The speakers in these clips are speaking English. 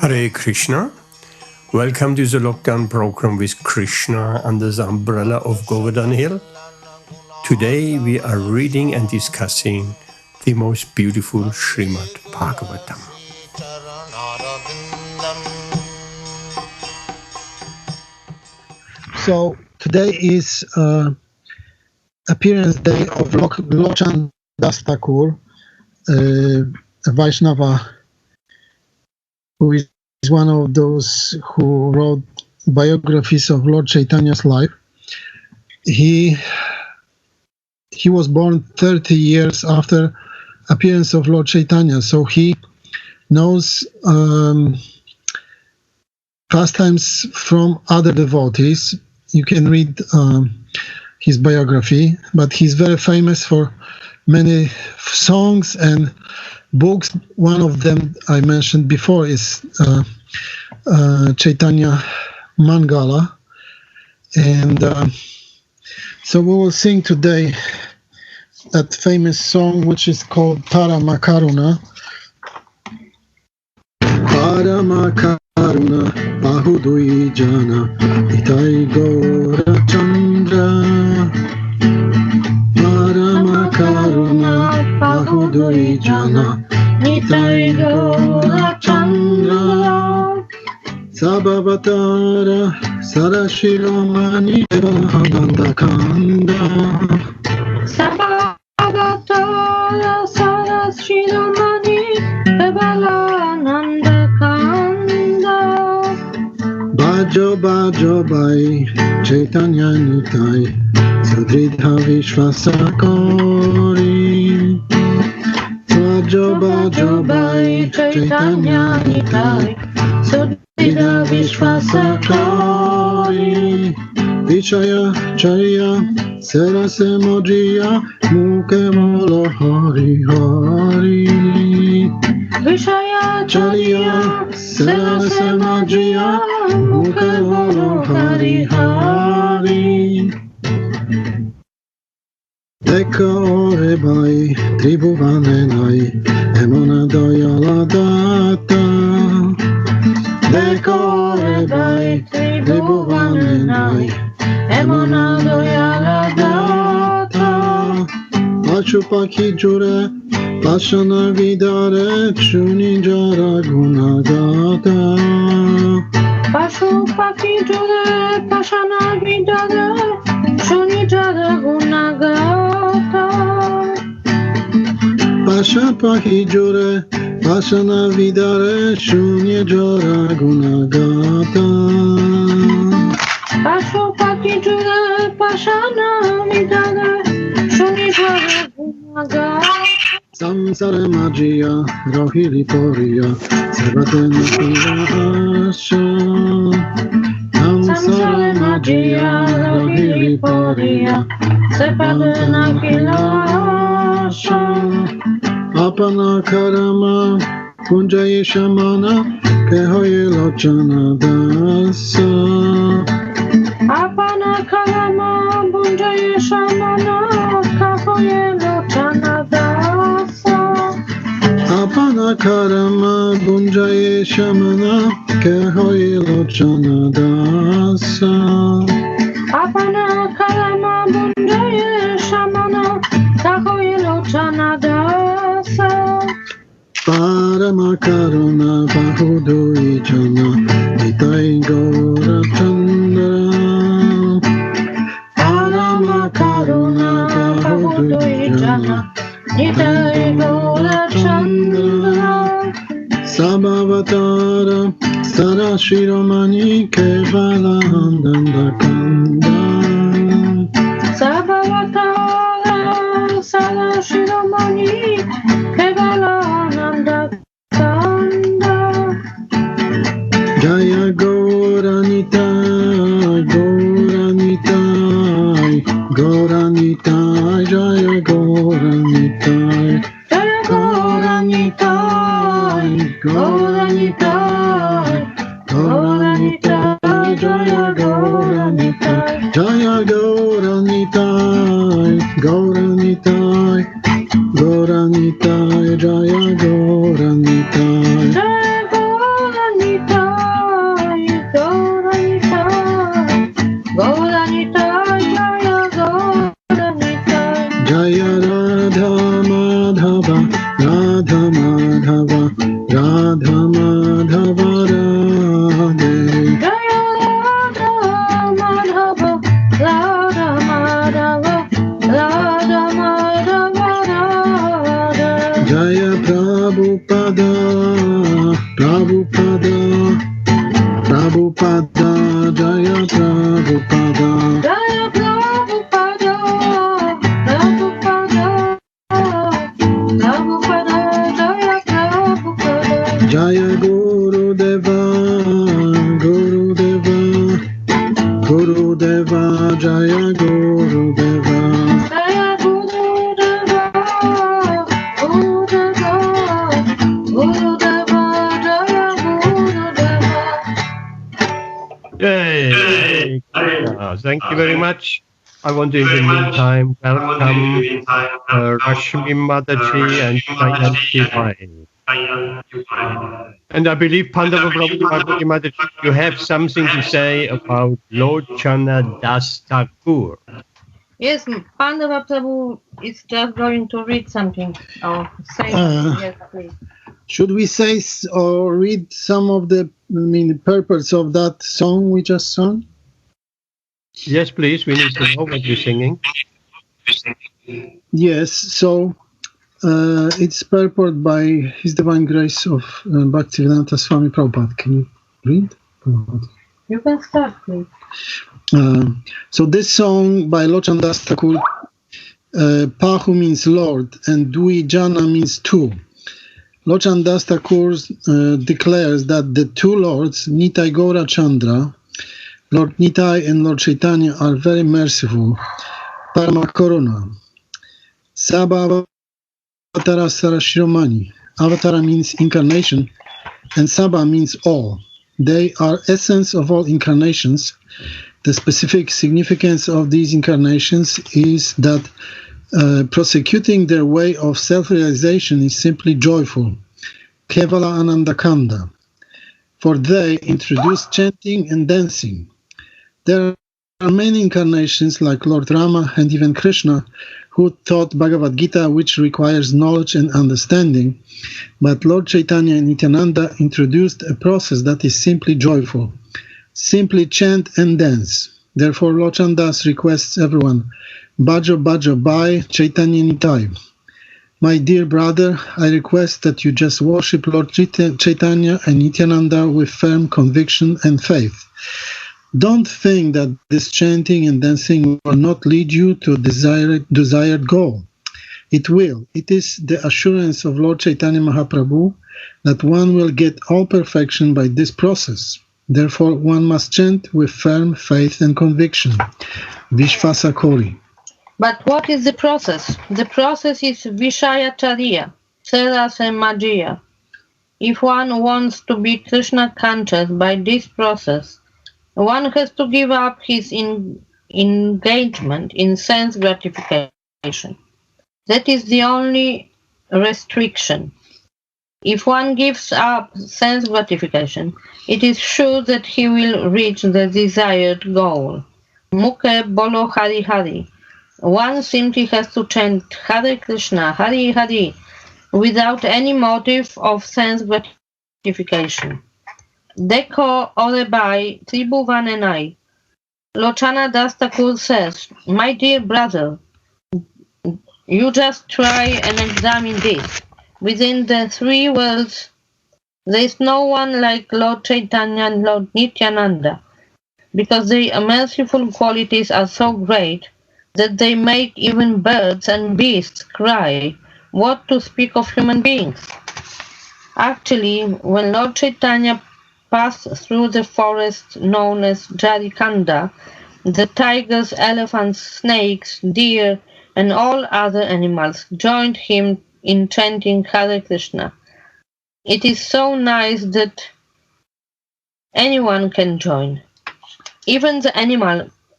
Hare Krishna. Welcome to the lockdown program with Krishna under the umbrella of Govardhan Hill. Today we are reading and discussing the most beautiful Śrīmad-Bhāgavatam. So today is appearance day of Lochan Das Thakur, a Vaishnava who is one of those who wrote biographies of Lord Chaitanya's life. He was born 30 years after appearance of Lord Chaitanya, so he knows pastimes from other devotees. You can read his biography, but he's very famous for many songs and books. One of them I mentioned before is Caitanya Mangala, and so we will sing today that famous song which is called Paramakaruna. Paramakaruna Bahudui Jana Itai Gora Chandra. Paramakaruna Bahudui Jana Itai Gora Chandra. Sabhavatara Sarashiromani Devananda Kanda. Sabhavatara Sarashiromani Devananda Kanda. Bajo Bajo Bai Chaitanya Nitai Sadridha Vishvasakori. Bajo Bajo Bai Chaitanya Nitai Sadridha Vishvasakori. Vichaya Charya Sarase Mojiya Mukhe Molo Hari Hari. Vishaya Charya Sarase Mojiya Mukhe Molo Hari Hari. Deka ore bai tribhuvane nai emona doyala data. Deka ore bai tribhuvane nai emona doyala data. Pachupaki jure pashana vidare chuni jara gunagata. Pashupaki jure pashana vidare chuni jara gunagata. Pashupaki jure pashana vidare chuni jara gunagata. Pashupaki jure pashana vidare chuni jara gunagata. Samsara Majiya Rohili Poriya Savatena Pilahasha. Samsara Majiya Rohili Poriya Savatena Pilahasha. Apana Karama Kunjaye Shamana Kehoye Lochana Dasa. Apana Karama Kunjaye Shamana Kehoye Lochana Dasa. Apana Karama Bunjaye Shamana Kehoye Lochana Dasa. Apana Karama Bunjaye Shamana Kehoye Lochana Dasa. Paramakaruna Bahudui Jana Nitai Gora Chandra. Paramakaruna Bahudui Jana Nitai Gora Chandra. Sabhavatara Sarashiromani Kevalandanda Kanda. Sabhavatara Sarashiromani Kevalananda Kanda. Jaya Gauranitai, Gauranitai, Gauranitai, Jaya Gauranitai, Jaya Gauranitai, Gauranitai, Gauranitai, Jaya Gauranitai, Jaya Prabhupada, Prabhupada, Jaya Prabhupada. Jaya Prabhupada, Prabhupada, Prabhupada, Jaya Prabhupada. Jaya Gurudeva, Gurudeva, Gurudeva, Jaya Gurudeva. Jaya Gurudeva, Gurudeva, Gurudeva, Jaya Gurudeva. Yay! Thank you very much. I want to, in the meantime, welcome Rashmi Mataji and Jayanti Bhai. And I believe Pandava Prabhu Mataji, you have something to say about Lochana Das Thakur. Yes, Pandava Prabhu is just going to read something. Or say something. Yes, please. Should we say or read some of the purpose of that song we just sung? Yes, please. We need to know what you're singing. Yes, so it's purported by His Divine Grace of Bhaktivedanta Swami Prabhupada. Can you read? You can start, please. So this song by Lochana Das Thakur, Pahu means Lord and Dui Jana means two. Lochana Das Thakur declares that the two lords, Nitai Gaura Chandra, Lord Nitai and Lord Chaitanya, are very merciful. Parama Karuna. Sabha Avatara Sarashiromani. Avatara means incarnation, and Sabha means all. They are essence of all incarnations. The specific significance of these incarnations is that prosecuting their way of self-realization is simply joyful. Kevala Anandakanda. For they introduce chanting and dancing. There are many incarnations like Lord Rama and even Krishna who taught Bhagavad Gita, which requires knowledge and understanding. But Lord Chaitanya and Nityananda introduced a process that is simply joyful. Simply chant and dance. Therefore, Lochana Das requests everyone, Bhajo Bhajo Bhai Chaitanya Nitai. My dear brother, I request that you just worship Lord Chaitanya and Nityananda with firm conviction and faith. Don't think that this chanting and dancing will not lead you to a desired goal. It will. It is the assurance of Lord Chaitanya Mahaprabhu that one will get all perfection by this process. Therefore, one must chant with firm faith and conviction. Vishvasa Kori. But what is the process? The process is Vishayacharya, Seras and Magia. If one wants to be Krishna conscious by this process, one has to give up his engagement in sense gratification. That is the only restriction. If one gives up sense gratification, it is sure that he will reach the desired goal. Mukhe bolo Hari Hari. One simply has to chant Hare Krishna, Hari Hari, without any motive of sense gratification. Dekho Orebai Tribhuvanenai. Lochana Das Thakur says, my dear brother, you just try and examine this. Within the three worlds, there is no one like Lord Chaitanya and Lord Nityananda, because their merciful qualities are so great that they make even birds and beasts cry, what to speak of human beings. Actually, when Lord Chaitanya passed through the forest known as Jharikanda, the tigers, elephants, snakes, deer, and all other animals joined him in chanting Hare Krishna. It is so nice that anyone can join. Even the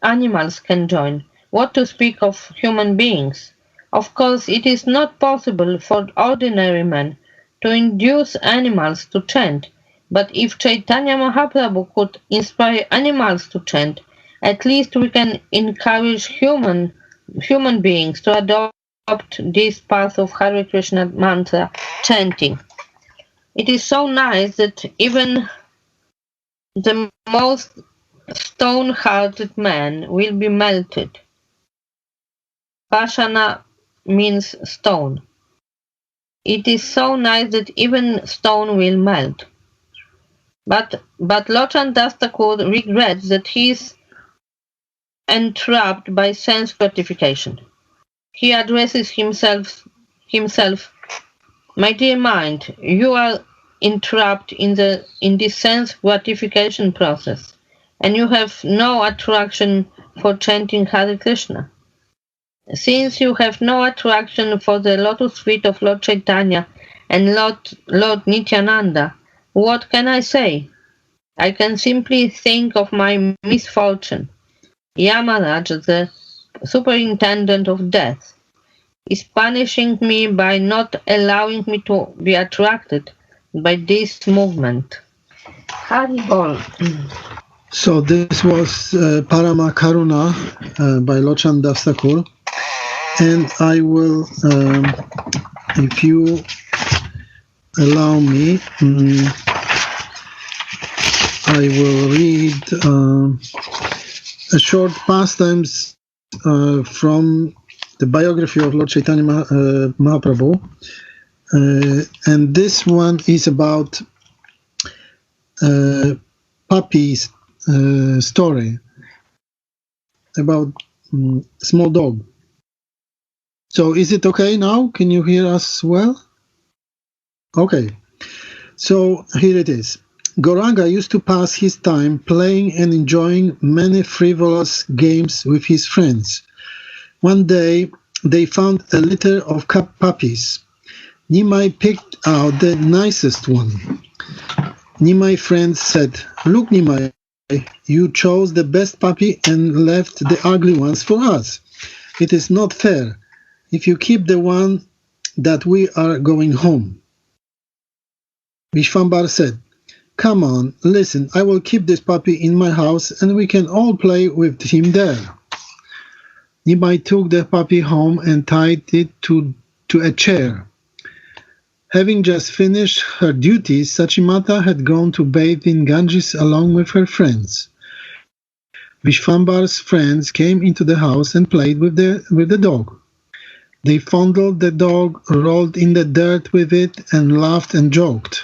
animals can join. What to speak of human beings? Of course, it is not possible for ordinary men to induce animals to chant, but if Chaitanya Mahaprabhu could inspire animals to chant, at least we can encourage human beings to adopt this path of Hare Krishna mantra chanting. It is so nice that even the most stone-hearted man will be melted. Pashana means stone. It is so nice that even stone will melt. But Lochan Das Thakur regrets that he is entrapped by sense gratification. He addresses himself, my dear mind, you are entrapped in this sense gratification process, and you have no attraction for chanting Hare Krishna. Since you have no attraction for the lotus feet of Lord Chaitanya and Lord Nityananda, what can I say? I can simply think of my misfortune. Yamaraj, the superintendent of death, is punishing me by not allowing me to be attracted by this movement. Haribol. So this was Parama Karuna by Lochan Das Thakur. And I will, if you allow me, I will read a short pastimes from the biography of Lord Chaitanya Mahaprabhu. And this one is about puppy's story, about small dog. So is it okay now? Can you hear us well? Okay. So here it is. Gauranga used to pass his time playing and enjoying many frivolous games with his friends. One day, they found a litter of puppies. Nimai picked out the nicest one. Nimai's friends said, "Look, Nimai, you chose the best puppy and left the ugly ones for us. It is not fair if you keep the one that we are going home." Vishvambar said, "Come on, listen, I will keep this puppy in my house and we can all play with him there." Nimai took the puppy home and tied it to a chair. Having just finished her duties, Sachimata had gone to bathe in Ganges along with her friends. Vishvambar's friends came into the house and played with the dog. They fondled the dog, rolled in the dirt with it, and laughed and joked.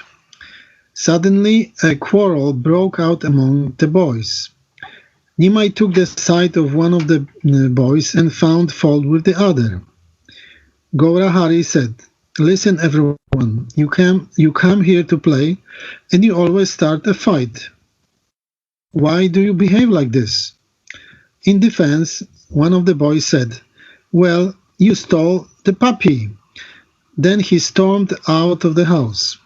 Suddenly, a quarrel broke out among the boys. Nimai took the side of one of the boys and found fault with the other. Gaurahari said, "Listen, everyone, you come here to play, and you always start a fight. Why do you behave like this?" In defense, one of the boys said, "Well, you stole the puppy." Then he stormed out of the house.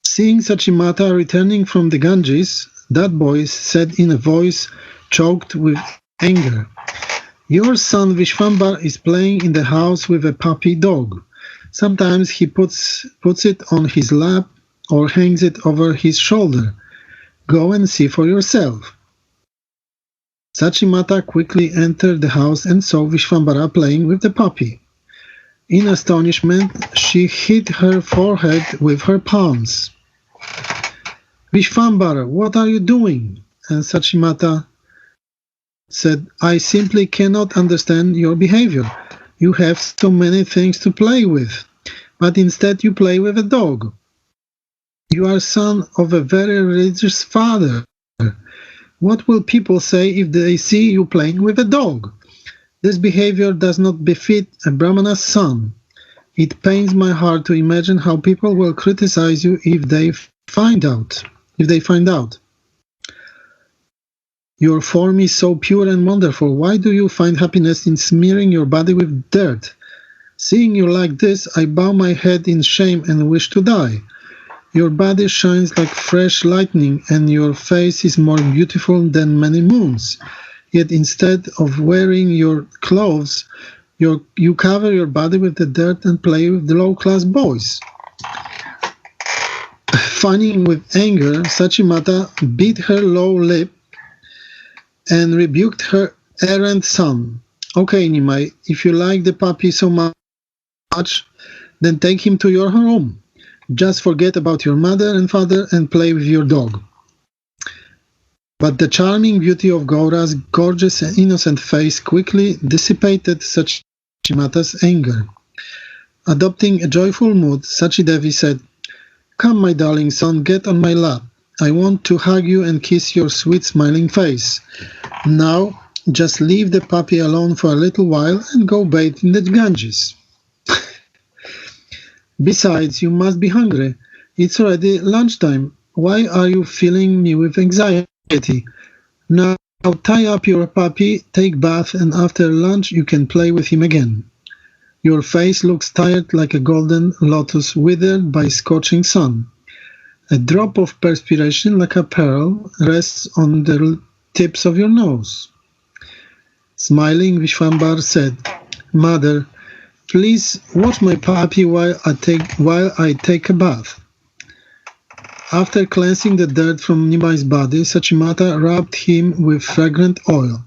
Seeing Sachimata returning from the Ganges, that boy said in a voice choked with anger, "Your son Vishvambar is playing in the house with a puppy dog. Sometimes he puts it on his lap or hangs it over his shoulder. Go and see for yourself." Sachimata quickly entered the house and saw Vishvambara playing with the puppy. In astonishment, she hit her forehead with her palms. "Vishvambara, what are you doing?" And Sachimata said, "I simply cannot understand your behavior. You have so many things to play with, but instead you play with a dog. You are son of a very religious father. What will people say if they see you playing with a dog? This behavior does not befit a Brahmana's son. It pains my heart to imagine how people will criticize you if they find out. Your form is so pure and wonderful. Why do you find happiness in smearing your body with dirt? Seeing you like this, I bow my head in shame and wish to die. Your body shines like fresh lightning, and your face is more beautiful than many moons. Yet instead of wearing your clothes, you cover your body with the dirt and play with the low-class boys." Fanning with anger, Sachimata bit her low lip and rebuked her errant son. "Okay, Nimai, if you like the puppy so much, then take him to your home. Just forget about your mother and father and play with your dog." But the charming beauty of Gaura's gorgeous and innocent face quickly dissipated Sachimata's anger. Adopting a joyful mood, Sachidevi said, "Come, my darling son, get on my lap. I want to hug you and kiss your sweet smiling face. Now, just leave the puppy alone for a little while and go bathe in the Ganges. Besides, you must be hungry. It's already lunchtime. Why are you filling me with anxiety? Now tie up your puppy, take bath, and after lunch you can play with him again. Your face looks tired like a golden lotus withered by scorching sun. A drop of perspiration like a pearl rests on the tips of your nose. Smiling, Vishwambar said, Mother, please watch my puppy while I take a bath. After cleansing the dirt from Nimai's body, Sachimata rubbed him with fragrant oil.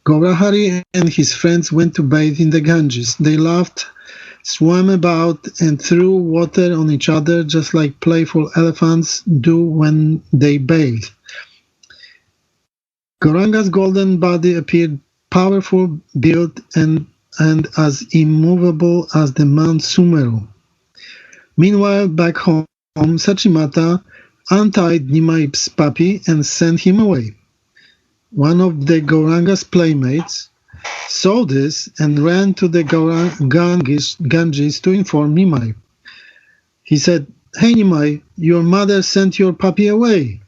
Gaurahari and his friends went to bathe in the Ganges. They laughed, swam about, and threw water on each other just like playful elephants do when they bathe. Gauranga's golden body appeared powerful, built, and as immovable as the Mount Sumeru. Meanwhile, back home, Sachimata untied Nimai's puppy and sent him away. One of the Gauranga's playmates saw this and ran to the Ganges to inform Nimai. He said, Hey Nimai, your mother sent your puppy away.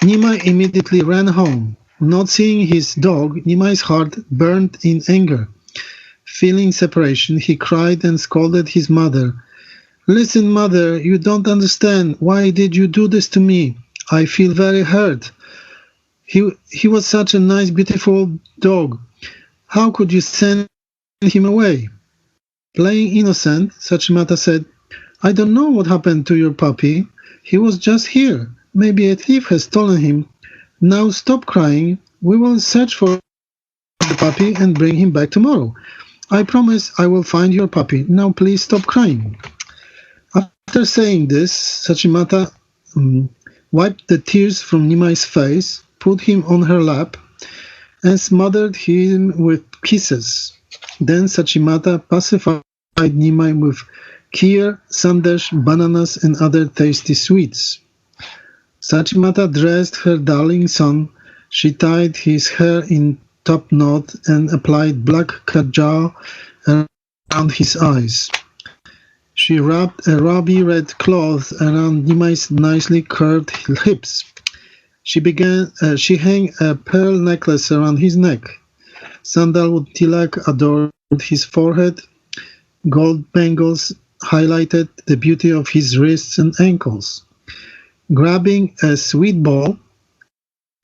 Nimai immediately ran home. Not seeing his dog, Nimai's heart burned in anger. Feeling separation, he cried and scolded his mother. Listen, mother, you don't understand. Why did you do this to me? I feel very hurt. He was such a nice, beautiful dog. How could you send him away? Playing innocent, Sachimata said, I don't know what happened to your puppy. He was just here. Maybe a thief has stolen him. Now stop crying. We will search for the puppy and bring him back tomorrow. I promise I will find your puppy. Now please stop crying. After saying this, Sachimata wiped the tears from Nimai's face, put him on her lap, and smothered him with kisses. Then Sachimata pacified Nimai with kheer, sandesh, bananas, and other tasty sweets. Sachimata dressed her darling son. She tied his hair in top knot and applied black kajal around his eyes. She wrapped a ruby red cloth around Nimai's nicely curved hips. She hung a pearl necklace around his neck. Sandalwood tilak adorned his forehead. Gold bangles highlighted the beauty of his wrists and ankles. Grabbing a sweet ball,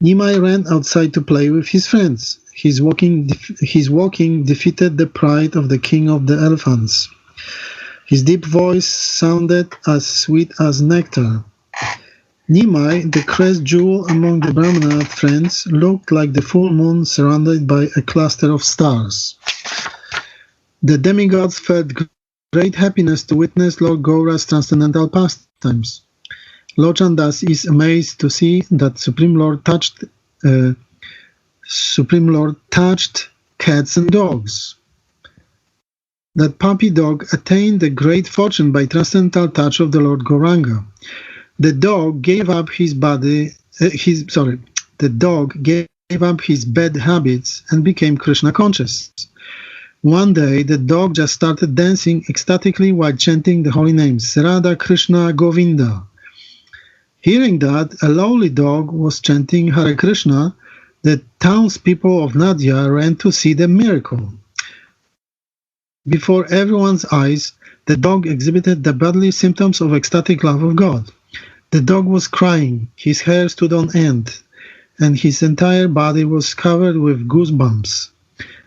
Nimai ran outside to play with his friends. His walking defeated the pride of the king of the elephants. His deep voice sounded as sweet as nectar. Nimai, the crest jewel among the Brahmana friends, looked like the full moon surrounded by a cluster of stars. The demigods felt great happiness to witness Lord Gaura's transcendental pastimes. Lochan Das is amazed to see that Supreme Lord touched cats and dogs. That puppy dog attained the great fortune by transcendental touch of the Lord Gauranga. The dog gave up his bad habits and became Krishna conscious. One day, the dog just started dancing ecstatically while chanting the holy names, Radha Krishna Govinda. Hearing that, a lowly dog was chanting Hare Krishna. The townspeople of Nadia ran to see the miracle. Before everyone's eyes, the dog exhibited the bodily symptoms of ecstatic love of God. The dog was crying, his hair stood on end, and his entire body was covered with goosebumps.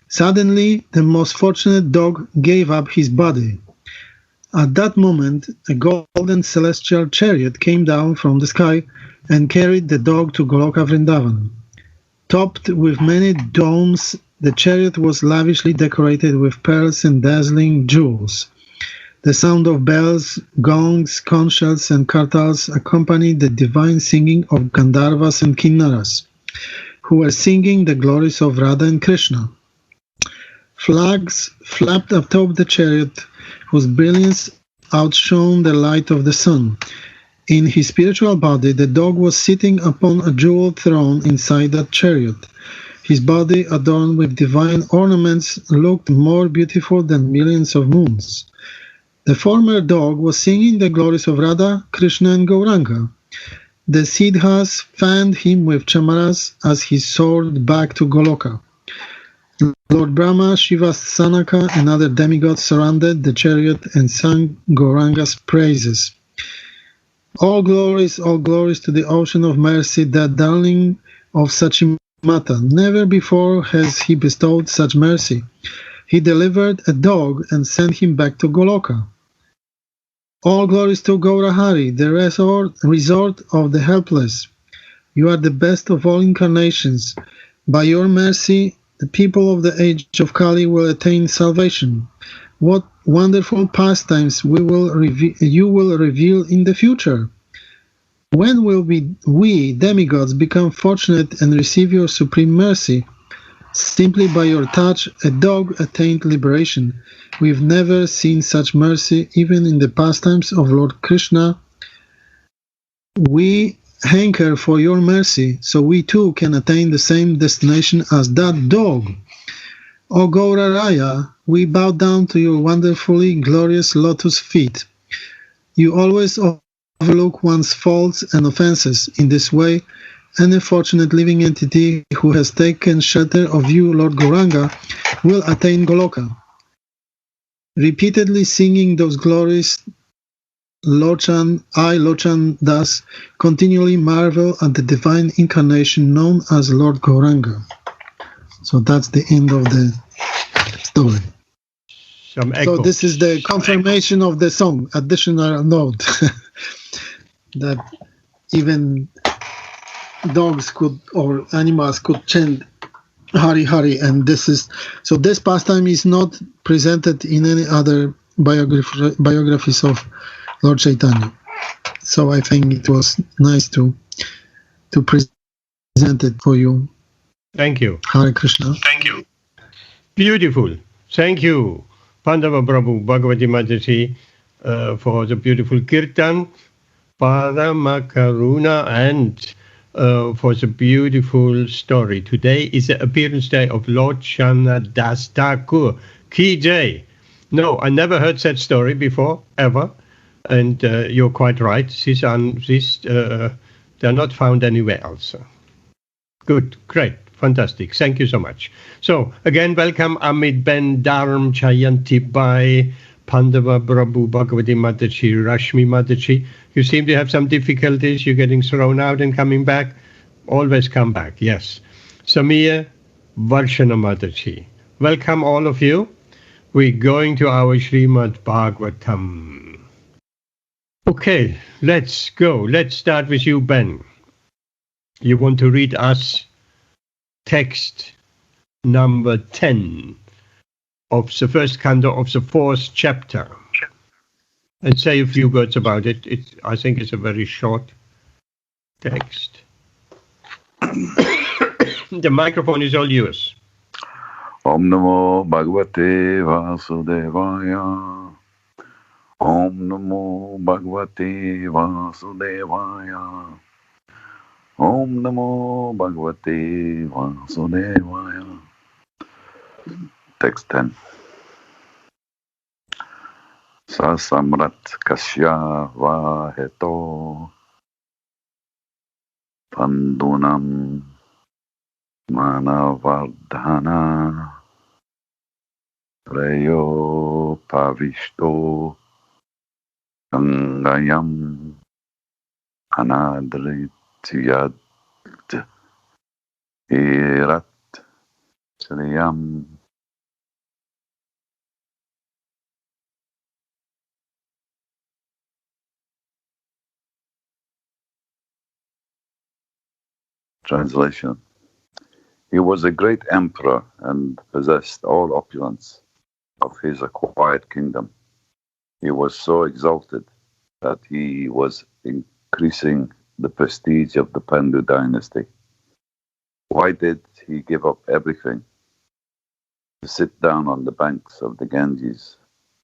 Suddenly, the most fortunate dog gave up his body. At that moment, a golden celestial chariot came down from the sky and carried the dog to Goloka Vrindavan. Topped with many domes, the chariot was lavishly decorated with pearls and dazzling jewels. The sound of bells, gongs, conch shells, and kartals accompanied the divine singing of Gandharvas and Kinnaras, who were singing the glories of Radha and Krishna. Flags flapped atop the chariot, whose brilliance outshone the light of the sun. In his spiritual body, the dog was sitting upon a jeweled throne inside that chariot. His body, adorned with divine ornaments, looked more beautiful than millions of moons. The former dog was singing the glories of Radha, Krishna, and Gauranga. The Siddhas fanned him with chamaras as he soared back to Goloka. Lord Brahma, Shiva, Sanaka, and other demigods surrounded the chariot and sang Gauranga's praises. All glories to the ocean of mercy, that darling of Sachimata. Never before has he bestowed such mercy. He delivered a dog and sent him back to Goloka. All glories to Gaurahari, the resort of the helpless. You are the best of all incarnations. By your mercy, the people of the age of Kali will attain salvation. What wonderful pastimes you will reveal in the future. When will we demigods become fortunate and receive your supreme mercy? Simply by your touch, a dog attained liberation. We've never seen such mercy, even in the pastimes of Lord Krishna. We hanker for your mercy, so we too can attain the same destination as that dog. O Gauraraya, we bow down to your wonderfully glorious lotus feet. You always overlook one's faults and offenses. In this way, any fortunate living entity who has taken shelter of you, Lord Gauranga, will attain Goloka. Repeatedly singing those glories, Lochan Das, continually marvel at the divine incarnation known as Lord Gauranga. So that's the end of the story. So this is the confirmation of the song, additional note, that even dogs could, or animals could chant Hari Hari, and this pastime is not presented in any other biographies of Lord Chaitanya. So I think it was nice to present it for you. Thank you. Hare Krishna. Thank you. Beautiful. Thank you, Pandava Prabhu Bhagavati Mataji, for the beautiful Kirtan, Parama Karuna, and for the beautiful story. Today is the appearance day of Lord Das Thakur. Ki Jai. No, I never heard that story before, ever. And you're quite right. They're not found anywhere else. Good, great, fantastic. Thank you so much. So, again, welcome Amit Ben, Dharm, Chayanti Bai, Pandava Prabhu, Bhagavati Mataji, Rashmi Mataji. You seem to have some difficulties. You're getting thrown out and coming back. Always come back, yes. Samir, Varshana Mataji. Welcome, all of you. We're going to our Śrīmad-Bhāgavatam. Okay, let's go. Let's start with you, Ben. You want to read us text number 10 of the first canto of the 4th chapter, and say a few words about it. I think it's a very short text. The microphone is all yours. Om Namo Bhagavate Vasudevaya. Om Namo Bhagavate Vasudevaya. Om Namo Bhagavate Vasudevaya. Text 10. Sasamrat Kasya Vaheto Pandunam Manavardhana Preyo Pavishto Gangayam Anadritiyad Irat Sriyam. Translation. He was a great emperor and possessed all opulence of his acquired kingdom. He was so exalted that he was increasing the prestige of the Pandu dynasty. Why did he give up everything to sit down on the banks of the Ganges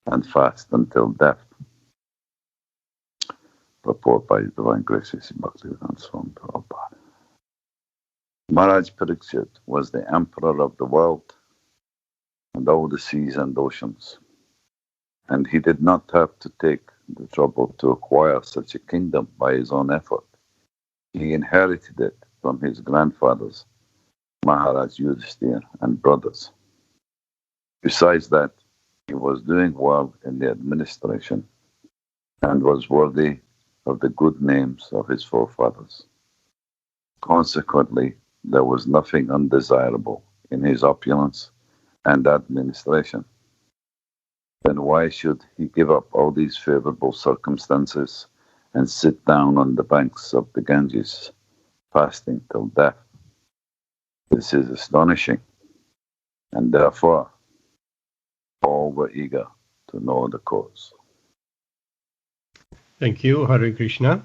and fast until death? purport by His Divine Grace Bhaktivedanta Swami Prabhupada. Maharaj Pariksit was the emperor of the world and all the seas and oceans. And he did not have to take the trouble to acquire such a kingdom by his own effort. He inherited it from his grandfathers, Maharaj Yudhishthira and brothers. Besides that, he was doing well in the administration and was worthy of the good names of his forefathers. Consequently, there was nothing undesirable in his opulence and administration. Then why should he give up all these favorable circumstances and sit down on the banks of the Ganges, fasting till death? This is astonishing, and therefore all were eager to know the cause. Thank you, Hare Krishna.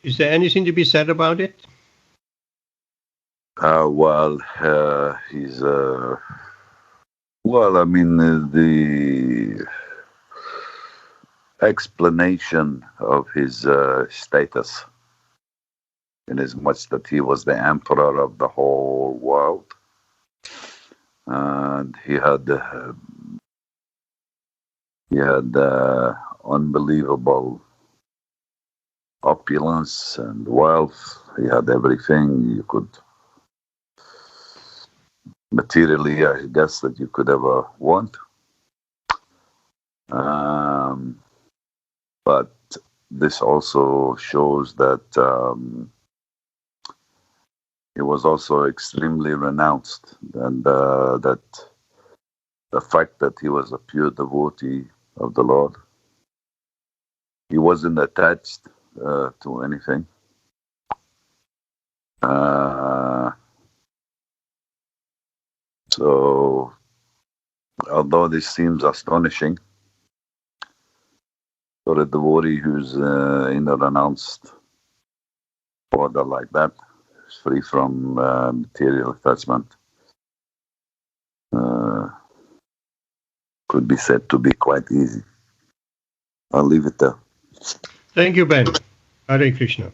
Is there anything to be said about it? The explanation of his status, inasmuch that he was the emperor of the whole world, and he had unbelievable opulence and wealth. He had everything you could materially, I guess, that you could ever want. But this also shows that he was also extremely renounced, and that the fact that he was a pure devotee of the Lord, he wasn't attached to anything. So, although this seems astonishing for a devotee who's in a renounced order like that, free from material attachment, could be said to be quite easy. I'll leave it there. Thank you, Ben. Hare Krishna.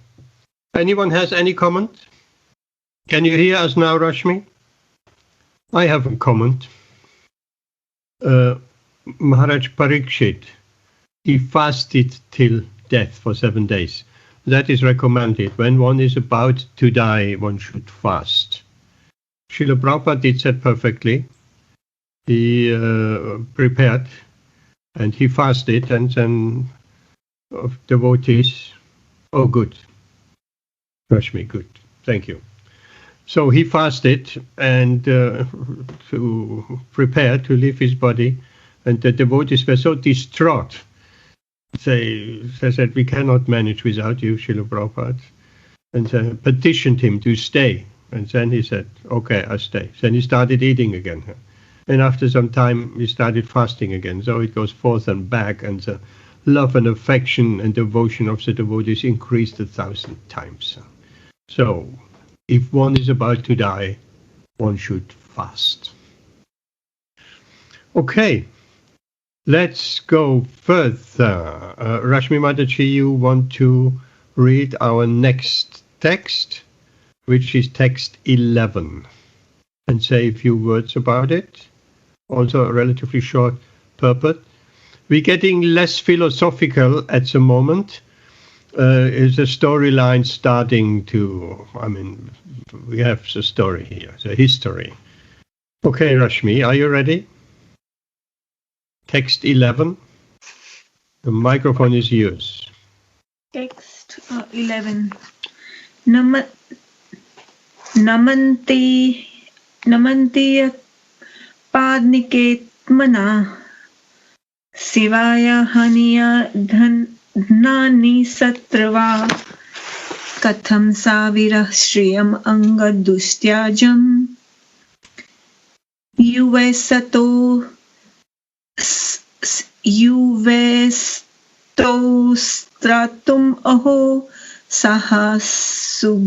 Anyone has any comment? Can you hear us now, Rashmi? I have a comment. Maharaj Pariksit, he fasted till death for 7 days. That is recommended. When one is about to die, one should fast. Srila Prabhupada did that perfectly. He prepared and he fasted, and then devotees. Oh, good. Rashmi, good. Thank you. So he fasted and to prepare to leave his body, and the devotees were so distraught. They said, "We cannot manage without you, Srila Prabhupada," and they petitioned him to stay. And then he said, "Okay, I'll stay." Then he started eating again. And after some time, he started fasting again. So it goes forth and back, and the love and affection and devotion of the devotees increased 1,000 times. So, if one is about to die, one should fast. Okay, let's go further. Rashmi Mataji, you want to read our next text, which is text 11, and say a few words about it. Also a relatively short purport. We're getting less philosophical at the moment. Is the storyline starting to, we have the story here, the history. Okay, Rashmi, are you ready? Text 11. The microphone is yours. Text 11. Namanti padniketmana Sivaya haniya dhanani satrava katham savira shriyam angadustyajam yuvesto stratum aho sahasubihi.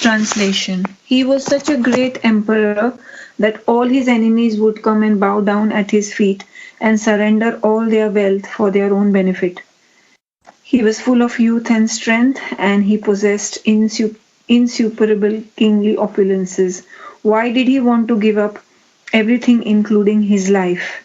Translation. He was such a great emperor that all his enemies would come and bow down at his feet and surrender all their wealth for their own benefit. He was full of youth and strength, and he possessed insuperable kingly opulences. Why did he want to give up everything, including his life?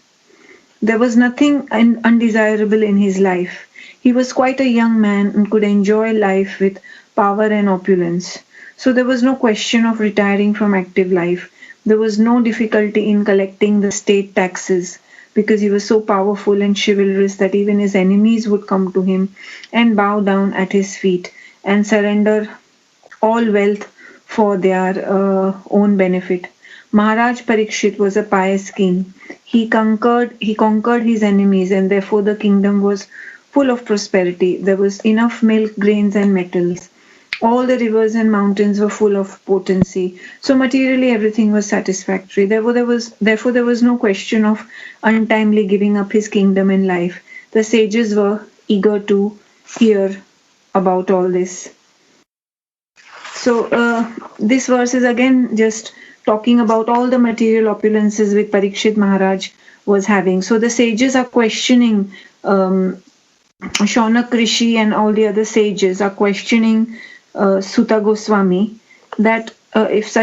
There was nothing undesirable in his life. He was quite a young man and could enjoy life with power and opulence. So there was no question of retiring from active life. There was no difficulty in collecting the state taxes, because he was so powerful and chivalrous that even his enemies would come to him and bow down at his feet and surrender all wealth for their own benefit. Maharaj Parikshit was a pious king. He conquered his enemies, and therefore the kingdom was full of prosperity. There was enough milk, grains, and metals. All the rivers and mountains were full of potency. So materially everything was satisfactory. Therefore there was no question of untimely giving up his kingdom and life. The sages were eager to hear about all this. So this verse is again just talking about all the material opulences which Parikshit Maharaj was having. So the sages are questioning, Shaunak Rishi and all the other sages are questioning Sutta Goswami that if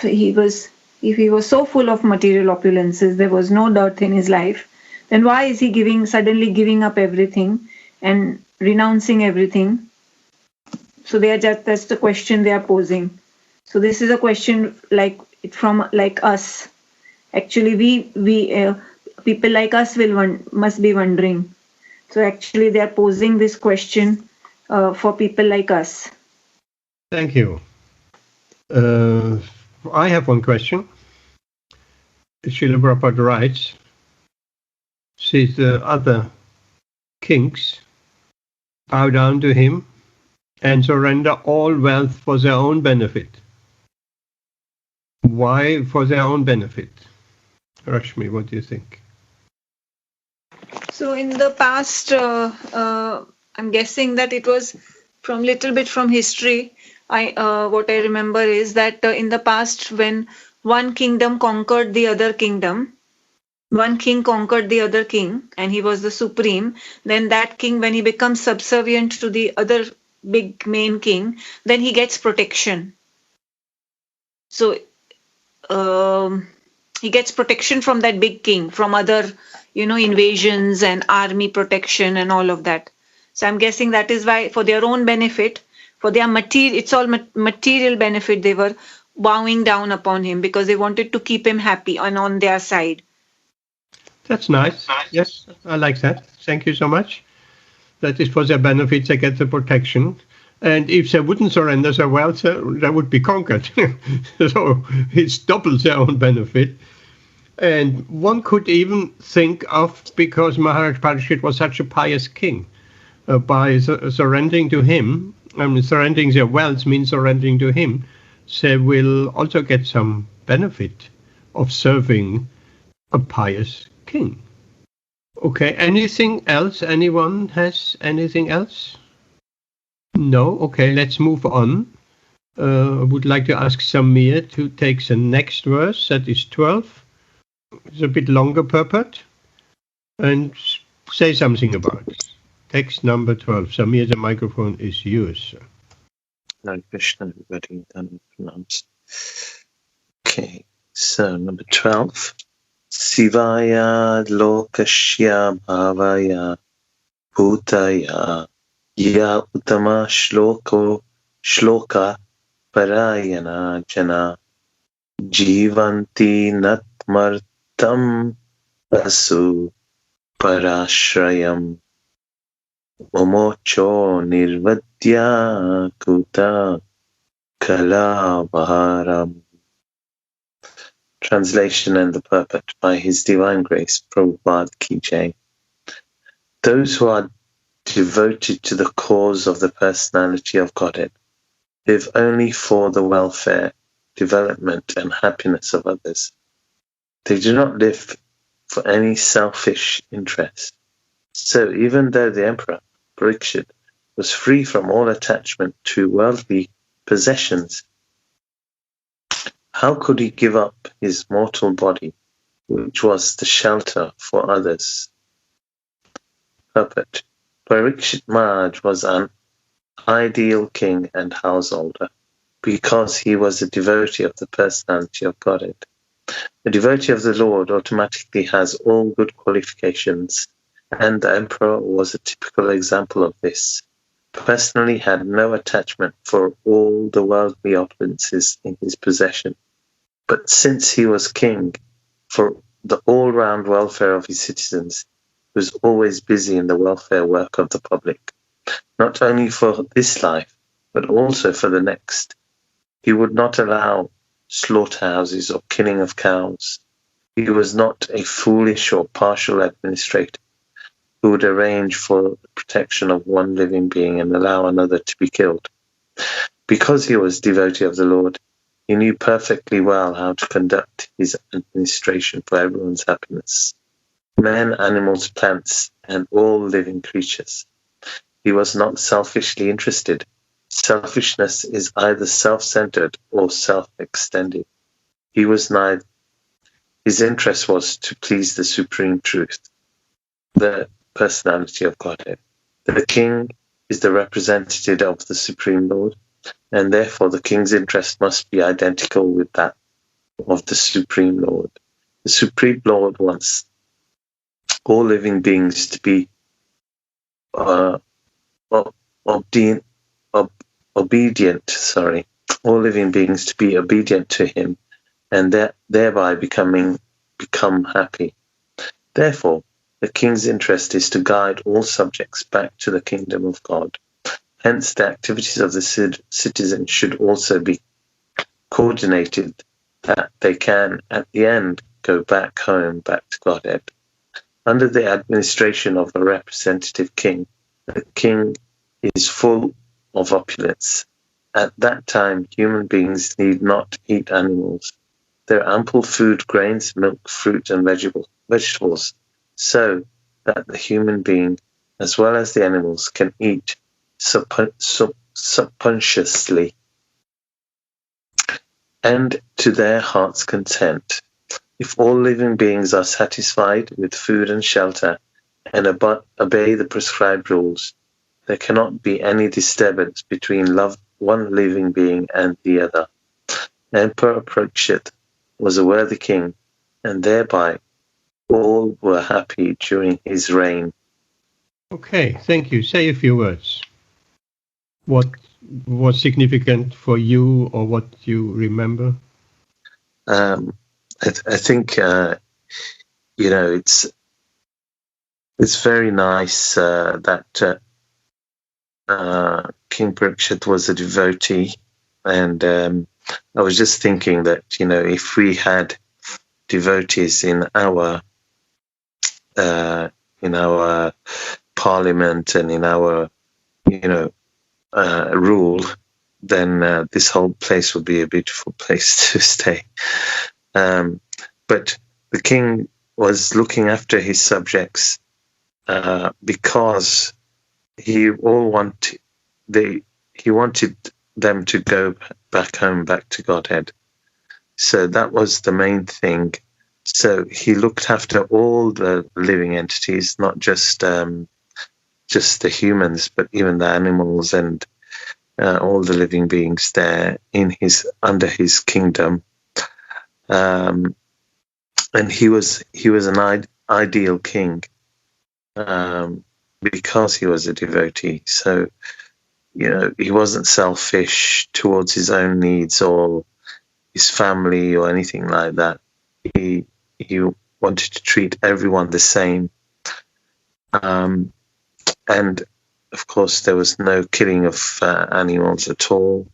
he was so full of material opulences, there was no dearth in his life, then why is he suddenly giving up everything and renouncing everything? So that's the question they are posing. So this is a question like us. Actually, we people like us must be wondering. So actually, they are posing this question for people like us. Thank you. I have one question. Srila Prabhupada writes, says the other kings bow down to him and surrender all wealth for their own benefit. Why for their own benefit? Rashmi, what do you think? So in the past, I'm guessing that it was from little bit from history. What I remember is that in the past, when one kingdom conquered the other kingdom, one king conquered the other king, and he was the supreme. Then that king, when he becomes subservient to the other big main king, then he gets protection. So he gets protection from that big king, from other, invasions and army protection and all of that. So I'm guessing that is why, for their own benefit, for their it's all material benefit, they were bowing down upon him because they wanted to keep him happy and on their side. That's nice. Yes, I like that. Thank you so much. That is for their benefit, they get the protection. And if they wouldn't surrender their wealth, they would be conquered. So it's double their own benefit. And one could even think of, because Maharaj Parikshit was such a pious king, by surrendering to him, surrendering their wealth means surrendering to him, they will also get some benefit of serving a pious king. Okay, anything else? Anyone has anything else? No? Okay, let's move on. I would like to ask Samir to take the next verse, that is 12. It's a bit longer purport, and say something about it. Text number 12. Samir, the microphone is yours. Hare Krishna, everybody. Pronounced. Okay, so number 12. Sivaya lokashya bhavaya bhutaya ya uttama shloka parayana jana jivanti natmartam vasu parashrayam momocho nirvadya kuta kalavaharam. Translation and the purport by His Divine Grace, Prabhupada Ki Jai. Those who are devoted to the cause of the personality of Godhead live only for the welfare, development, and happiness of others. They do not live for any selfish interest. So even though the Emperor, Parikshit, was free from all attachment to worldly possessions, how could he give up his mortal body which was the shelter for others. Purport. Parikshit Maharaj was an ideal king and householder because he was a devotee of the personality of Godhead. A devotee of the Lord automatically has all good qualifications, and the emperor was a typical example of this. Personally had no attachment for all the worldly opulences in his possession. But since he was king, for the all-round welfare of his citizens, he was always busy in the welfare work of the public, not only for this life, but also for the next. He would not allow slaughterhouses or killing of cows. He was not a foolish or partial administrator who would arrange for the protection of one living being and allow another to be killed. Because he was devotee of the Lord, he knew perfectly well how to conduct his administration for everyone's happiness. Men, animals, plants, and all living creatures. He was not selfishly interested. Selfishness is either self-centered or self-extending. He was neither. His interest was to please the supreme truth, the personality of Godhead. The king is the representative of the Supreme Lord, and therefore the king's interest must be identical with that of the Supreme Lord. The Supreme Lord wants all living beings to be obedient. All living beings to be obedient to him, and thereby become happy. Therefore, the king's interest is to guide all subjects back to the kingdom of God. Hence, the activities of the citizens should also be coordinated that they can, at the end, go back home, back to Godhead. Under the administration of a representative king, the king is full of opulence. At that time, human beings need not eat animals. There are ample food, grains, milk, fruit, and vegetables, so that the human being, as well as the animals, can eat subconsciously and to their heart's content. If all living beings are satisfied with food and shelter and obey the prescribed rules, there cannot be any disturbance between one living being and the other. Emperor Parikshit was a worthy king, and thereby all were happy during his reign. Okay, thank you. Say a few words. What was significant for you, or what you remember? I think it's very nice that King Parikshit was a devotee, and I was just thinking that if we had devotees in our parliament and in our rule, then this whole place would be a beautiful place to stay. But the king was looking after his subjects because he wanted them to go back home, back to Godhead. So that was the main thing. So he looked after all the living entities, not just the humans, but even the animals and all the living beings there under his kingdom. And he was an ideal king because he was a devotee. So he wasn't selfish towards his own needs or his family or anything like that. He wanted to treat everyone the same. And of course, there was no killing of animals at all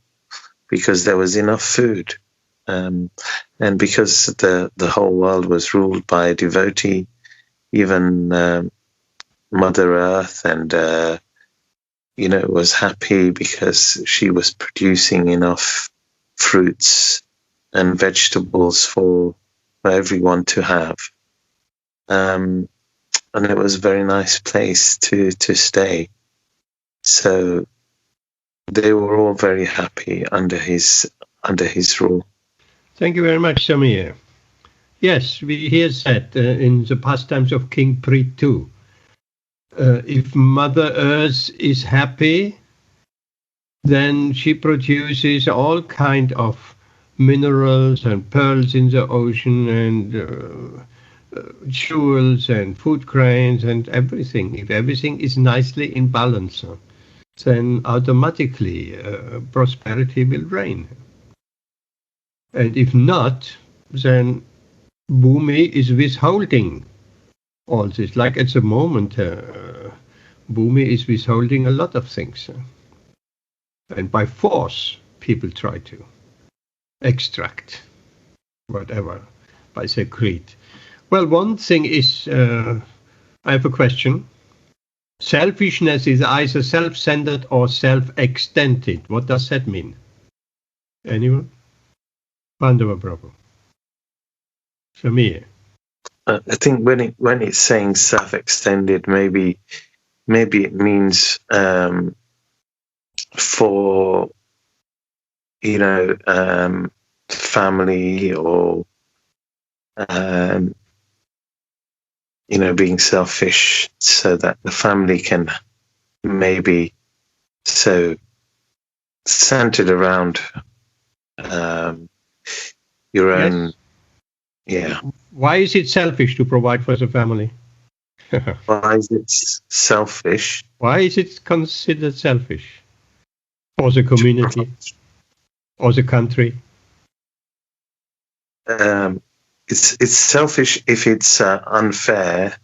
because there was enough food. And because the whole world was ruled by a devotee, even Mother Earth and was happy because she was producing enough fruits and vegetables for everyone to have. And it was a very nice place to stay. So they were all very happy under his rule. Thank you very much, Samir. Yes, we hear said in the pastimes of King Prithu, if Mother Earth is happy, then she produces all kind of minerals and pearls in the ocean and jewels and food grains and everything. If everything is nicely in balance, then automatically prosperity will reign. And if not, then Bhumi is withholding all this. Like at the moment, Bhumi is withholding a lot of things. And by force, people try to extract whatever by their greed. Well, one thing is, I have a question. Selfishness is either self-centered or self-extended. What does that mean? Anyone? Pandava Prabhu. Samir. I think when it's saying self-extended, maybe it means for family or being selfish so that the family can maybe so centered around your own. Yeah. Why is it selfish to provide for the family? Why is it selfish? Why is it considered selfish? For the community? Or the country? It's selfish if it's unfair,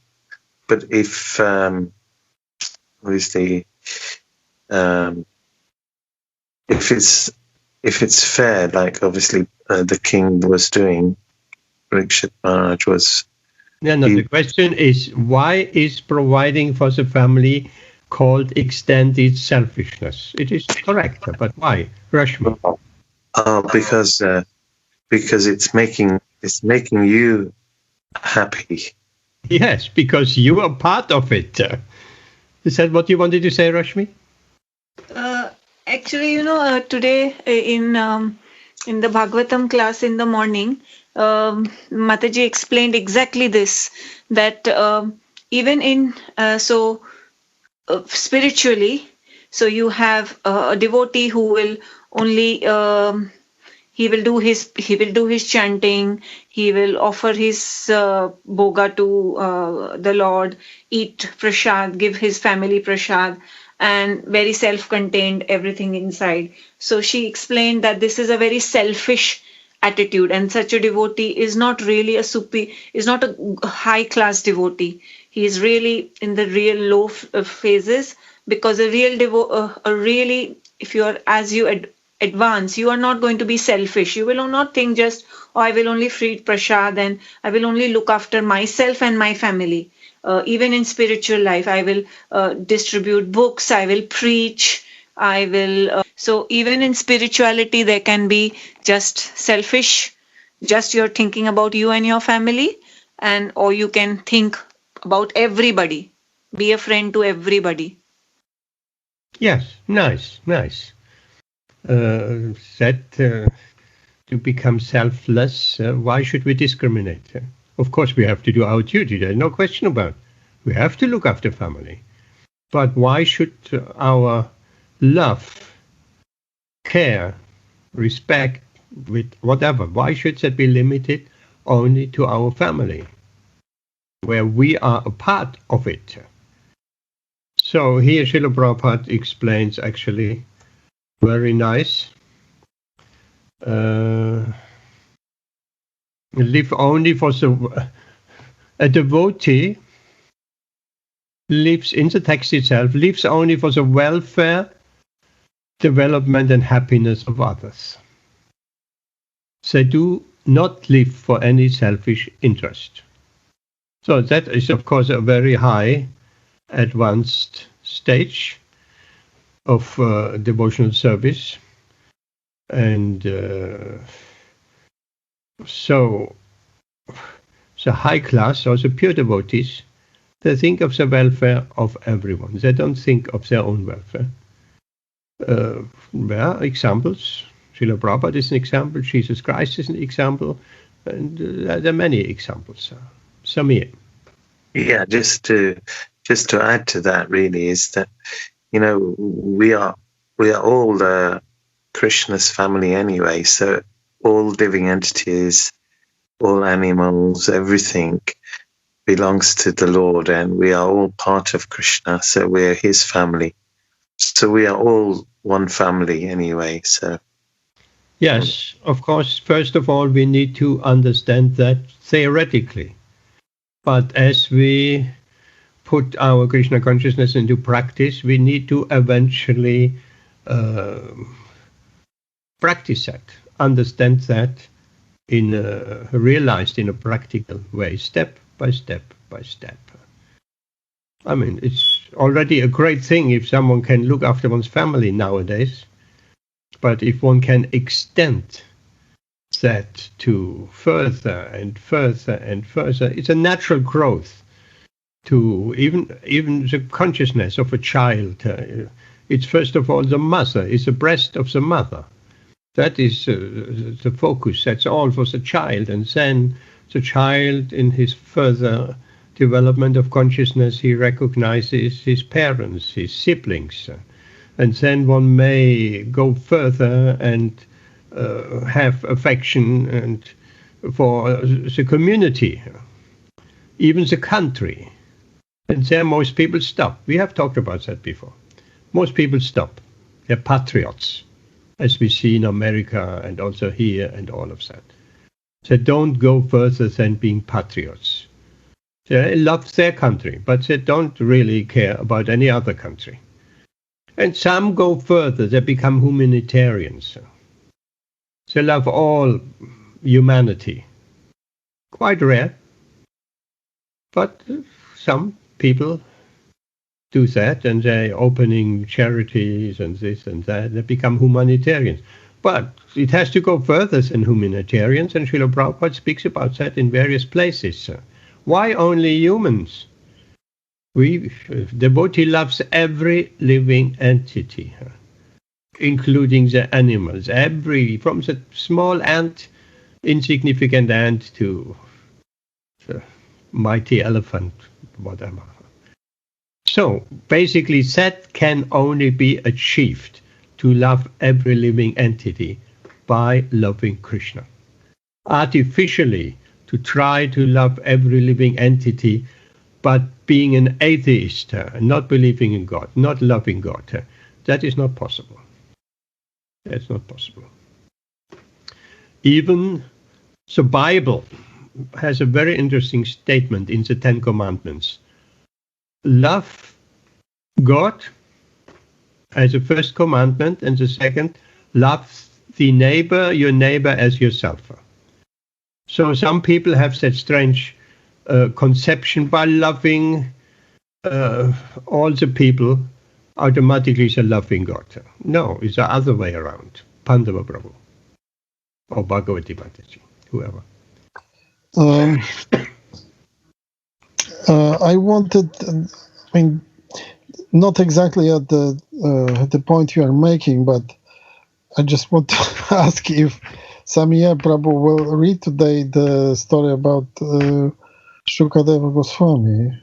but if obviously if it's fair, like obviously the king was doing, Parikshit Maharaj was. The question is, why is providing for the family called extended selfishness? It is correct, but why? Rashmi. Because it's making you happy. Yes, because you are part of it. Is that what you wanted to say, Rashmi? Actually, today in the Bhagavatam class in the morning, Mataji explained exactly this, that even in spiritually, so you have a devotee who will only he will do his chanting, he will offer his bhoga to the Lord, eat prasad, give his family prasad, and very self-contained, everything inside. So she explained that this is a very selfish attitude, and such a devotee is not really is not a high-class devotee. He is really in the real low phases, because a real if you are, as you advance, you are not going to be selfish. You will not think just, I will only feed prasad and I will only look after myself and my family. Even in spiritual life, I will distribute books, I will preach, I will. So even in spirituality, there can be just selfish, just you're thinking about you and your family, or you can think about everybody, be a friend to everybody. Yes, nice. To become selfless, why should we discriminate? Of course, we have to do our duty. There's no question about it. We have to look after family. But why should our love, care, respect, with whatever, why should that be limited only to our family, where we are a part of it? So here Srila Prabhupada explains actually very nice. Live only for a devotee lives in the text itself, lives only for the welfare, development and happiness of others. They do not live for any selfish interest. So that is of course a very high advanced stage of devotional service. And so the high class or the pure devotees, they think of the welfare of everyone. They don't think of their own welfare. There are examples. Srila Prabhupada is an example. Jesus Christ is an example. And there are many examples. Samir. Yeah, just to add to that, really, is that, you know, we are all Krishna's family anyway. So all living entities, all animals, everything belongs to the Lord, and we are all part of Krishna. So we're his family. So we are all one family anyway. So yes, of course. First of all, we need to understand that theoretically. But as we put our Krishna consciousness into practice, we need to eventually practice that, understand that, realized in a practical way, step by step by step. I mean, it's already a great thing if someone can look after one's family nowadays, but if one can extend that to further and further and further, it's a natural growth to even the consciousness of a child. It's first of all the mother, it's the breast of the mother. That is the focus, that's all for the child. And then the child, in his further development of consciousness, he recognizes his parents, his siblings. And then one may go further and have affection and for the community, even the country. And there most people stop. We have talked about that before. Most people stop. They're patriots, as we see in America and also here and all of that. They don't go further than being patriots. They love their country, but they don't really care about any other country. And some go further. They become humanitarians. They love all humanity. Quite rare. But some people do that, and they're opening charities and this and that. They become humanitarians. But it has to go further than humanitarians, and Srila Prabhupada speaks about that in various places. Why only humans? Devotee loves every living entity, including the animals, from the small ant, insignificant ant, to the mighty elephant, whatever. So basically that can only be achieved, to love every living entity by loving Krishna. Artificially, to try to love every living entity, but being an atheist, not believing in God, not loving God, that is not possible. That's not possible. Even the Bible has a very interesting statement in the Ten Commandments. Love God as the first commandment, and the second, love your neighbor as yourself. So some people have that strange conception, by loving all the people, automatically they're loving God. No, it's the other way around. Pandava Prabhu or Bhagavati Mataji, whoever. I wanted, not exactly at the point you are making, but I just want to ask if Samia Prabhu will read today the story about Shukadeva Goswami.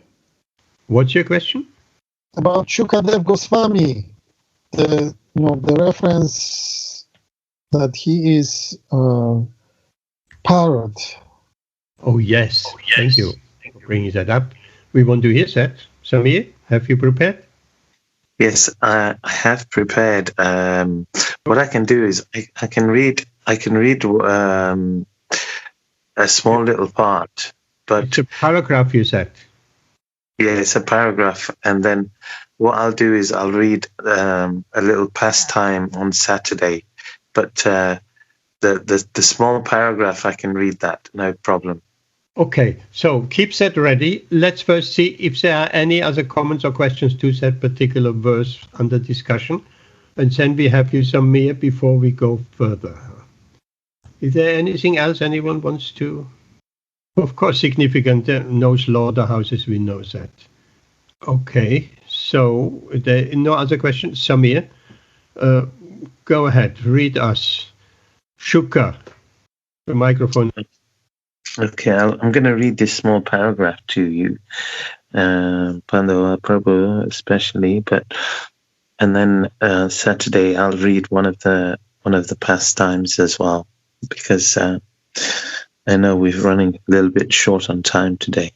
What's your question? About Shukadeva Goswami, the reference that he is parrot. Oh yes, thank you for bringing that up. We want to hear that. Samir, have you prepared? yes, I have prepared. What I can do is I can read a small little part, but It's a paragraph, you said. yeah, it's a paragraph, and then what I'll do is I'll read a little pastime on Saturday, but the small paragraph, I can read that, no problem. Okay, so keep that ready. Let's first see if there are any other comments or questions to that particular verse under discussion. And then we have you, Samir, before we go further. Is there anything else anyone wants to? Of course, significant, no slaughterhouses, we know that. Okay, so there no other questions? Samir, go ahead, read us. Shuka, the microphone. Okay, I'm going to read this small paragraph to you, Pandava Prabhu especially, and then Saturday I'll read one of the pastimes as well, because I know we're running a little bit short on time today.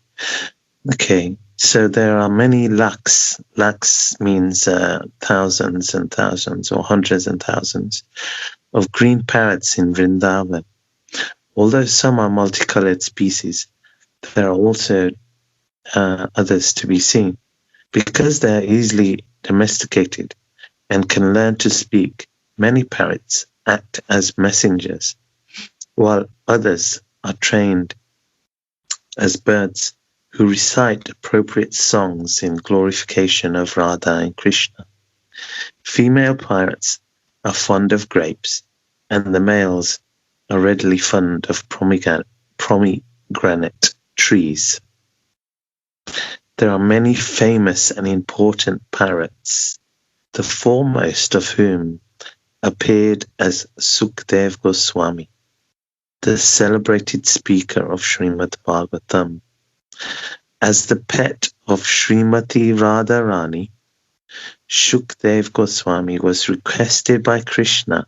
Okay, so there are many lakhs. Lakhs means thousands and thousands, or hundreds and thousands of green parrots in Vrindavan. Although some are multicolored species, there are also others to be seen. Because they are easily domesticated and can learn to speak, many parrots act as messengers, while others are trained as birds who recite appropriate songs in glorification of Radha and Krishna. Female parrots are fond of grapes, and the males are readily fond of pomegranate trees. There are many famous and important parrots, the foremost of whom appeared as Sukdev Goswami, the celebrated speaker of Śrīmad-Bhāgavatam. As the pet of Srimati Radharani, Shukdev Goswami was requested by Krishna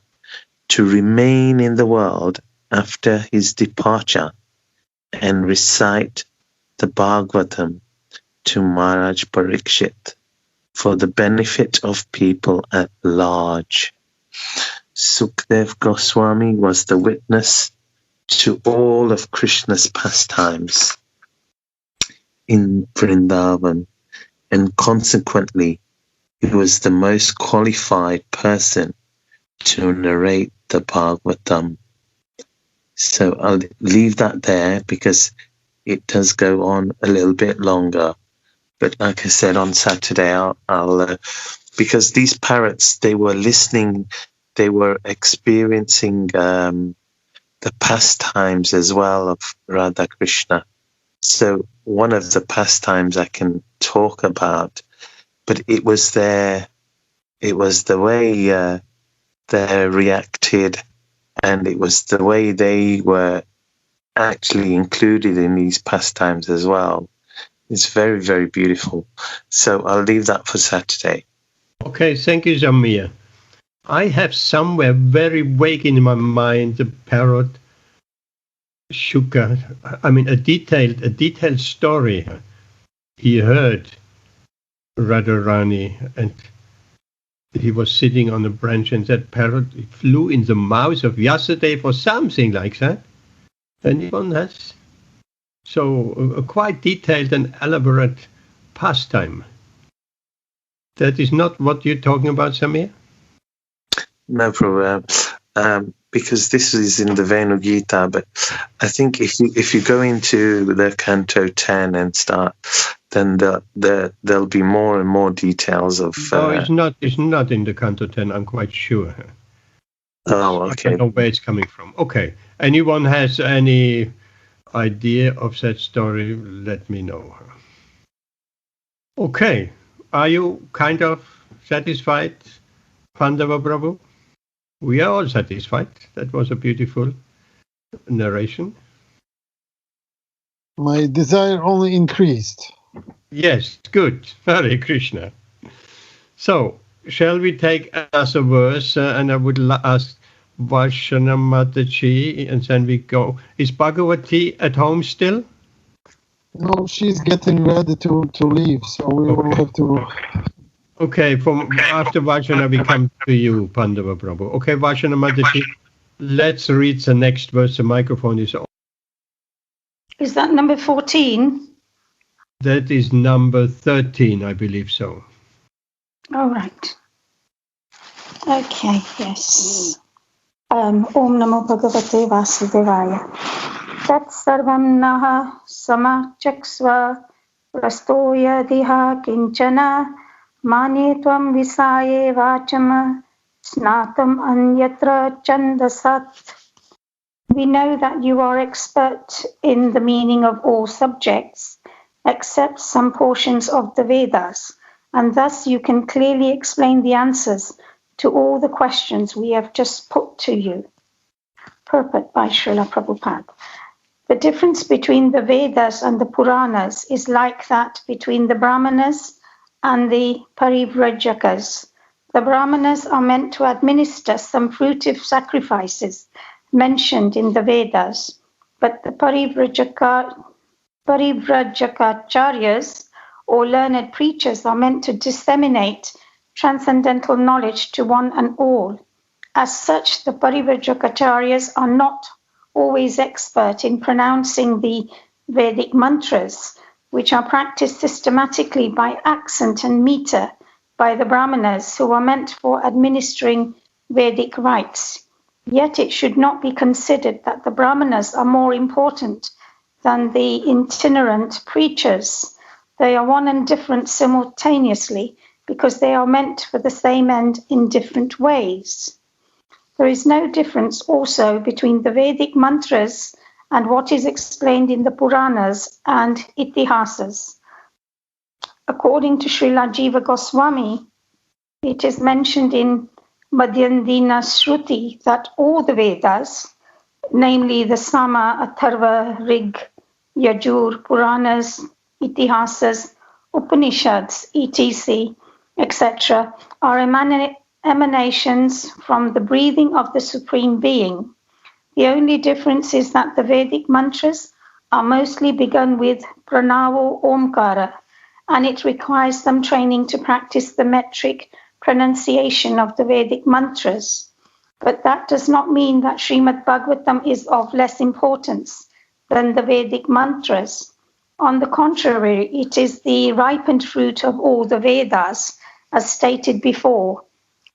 to remain in the world after his departure and recite the Bhagavatam to Maharaj Parikshit for the benefit of people at large. Sukdev Goswami was the witness to all of Krishna's pastimes in Vrindavan, and consequently he was the most qualified person to narrate the Bhagavatam. So I'll leave that there because it does go on a little bit longer. But like I said, on Saturday, I'll because these parrots, they were listening, they were experiencing the pastimes as well of Radha Krishna. So one of the pastimes I can talk about, but it was the way they reacted, and it was the way they were actually included in these pastimes as well. It's very, very beautiful. So I'll leave that for Saturday. Okay, thank you, Jamir. I have somewhere very vague in my mind the parrot Shuka. I mean, a detailed story. He heard Radharani, and he was sitting on a branch, and that parrot flew in the mouth of Vyasadeva or something like that. Anyone has? So a quite detailed and elaborate pastime. That is not what you're talking about, Samir? No problem. Because this is in the Venu Gita, but I think if you go into the Canto 10 and start, then there'll be more and more details of... No, it's not in the Canto 10, I'm quite sure. Oh, okay. I don't know where it's coming from. Okay. Anyone has any idea of that story, let me know. Okay. Are you kind of satisfied, Pandava Prabhu? We are all satisfied. That was a beautiful narration. My desire only increased. Yes, good. Hare Krishna. So, shall we take as a verse, and I would ask Vaishana Mataji, and then we go. Is Bhagavati at home still? No, she's getting ready to leave, so we will have to... Okay, from after Vaishana we come to you, Pandava Prabhu. Okay, Vaishana Mataji, let's read the next verse. The microphone is on. Is that number 14? That is number 13, I believe so. All right. Okay, yes. Om Namo Bhagavate Vasudevaya. Tat sarvam naha samachaksva rastoya diha kinchana mane tvam visaye vacham snatam anyatra chandasat. We know that you are expert in the meaning of all subjects, except some portions of the Vedas, and thus you can clearly explain the answers to all the questions we have just put to you. Purport by Srila Prabhupada. The difference between the Vedas and the Puranas is like that between the Brahmanas and the Parivrajaka's. The Brahmanas are meant to administer some fruitive sacrifices mentioned in the Vedas, but the Parivrajakacharyas or learned preachers are meant to disseminate transcendental knowledge to one and all. As such, the Parivrajakacharyas are not always expert in pronouncing the Vedic mantras, which are practiced systematically by accent and meter by the Brahmanas, who are meant for administering Vedic rites. Yet it should not be considered that the Brahmanas are more important than the itinerant preachers. They are one and different simultaneously because they are meant for the same end in different ways. There is no difference also between the Vedic mantras and what is explained in the Puranas and Itihasas. According to Srila Jiva Goswami, it is mentioned in Madhyandina Shruti that all the Vedas, namely the Sama, Atharva, Rig, Yajur, Puranas, Itihasas, Upanishads, etc., etc., are emanations from the breathing of the Supreme Being. The only difference is that the Vedic mantras are mostly begun with Pranava Omkara, and it requires some training to practice the metric pronunciation of the Vedic mantras. But that does not mean that Śrīmad-Bhāgavatam is of less importance than the Vedic mantras. On the contrary, it is the ripened fruit of all the Vedas, as stated before.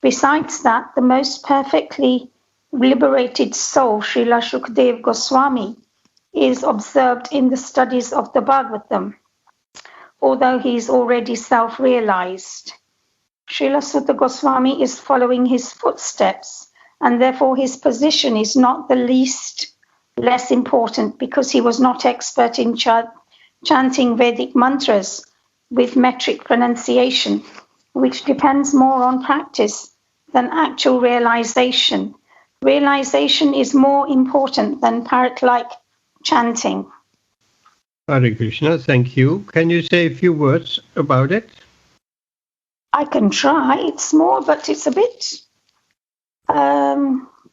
Besides that, the most perfectly liberated soul, Srila Shukdev Goswami, is observed in the studies of the Bhagavatam, although he is already self-realized. Srila Sutta Goswami is following his footsteps, and therefore his position is not the least less important because he was not expert in chanting Vedic mantras with metric pronunciation, which depends more on practice than actual realization. Realization is more important than parrot-like chanting. Hare Krishna, thank you. Can you say a few words about it? I can try. It's small, but it's a bit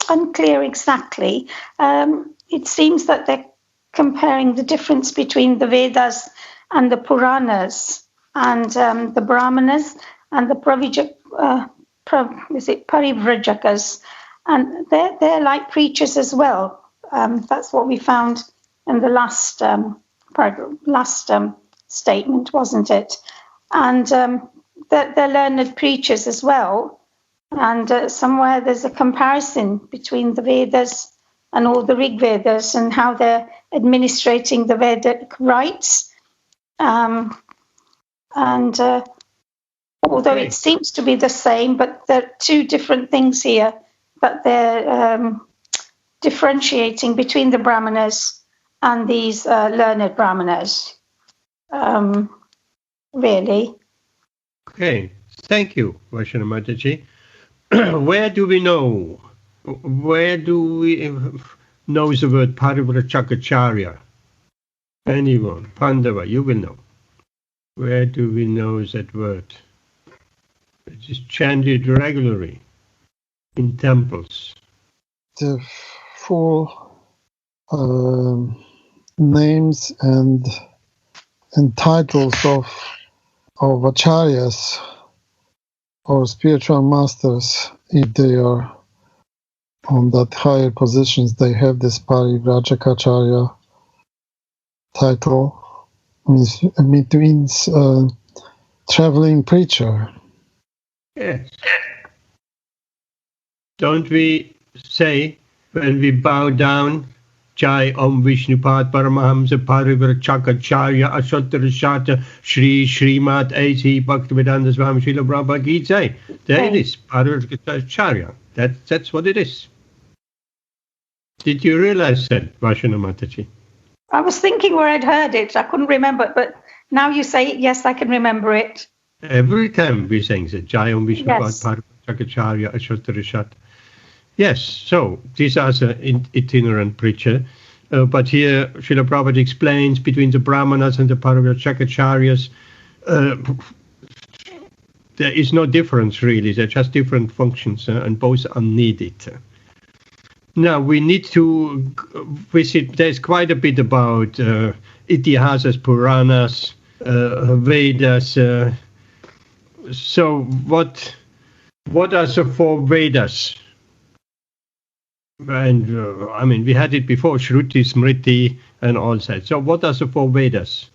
unclear exactly. It seems that they're comparing the difference between the Vedas and the Puranas and the Brahmanas and the Parivrjakas. And they're like preachers as well. That's what we found in the last statement, wasn't it? And they're learned preachers as well. And somewhere there's a comparison between the Vedas and all the Rig Vedas and how they're administrating the Vedic rites. Although it seems to be the same, but there are two different things here, but they're differentiating between the Brahmanas and these learned Brahmanas, really. Okay, thank you, Vaishnav Mataji. Where do we know the word Parivrajacharya? Anyone? Pandava, you will know. Where do we know that word? It is chanted regularly in temples. The full names and titles of acharyas or spiritual masters, if they are on that higher positions, they have this Parivrajacharya title. It means traveling preacher. Yes. Don't we say when we bow down, Jai Om Vishnupad Paramahamsa Parivrajacharya Ashottara Shri Śrīmad A.C. Bhaktivedanta Swami Srila Prabhupada Gita. There it is, Parivrajacharya. That's what it is. Did you realize that, Vaishnav Mataji? I was thinking where I'd heard it. I couldn't remember it, but now you say it, yes, I can remember it. Every time we sing that, Jai Om Vishnupad Parivrajacharya Ashottara. Yes, so these are the itinerant preacher. But here Srila Prabhupada explains between the Brahmanas and the Parivrajacharyas, there is no difference really. They're just different functions, and both are needed. Now we need to visit. There's quite a bit about Itihasas, Puranas, Vedas. So what are the 4 Vedas? And I mean, we had it before, Shruti, Smriti, and all that. So what are the 4 Vedas?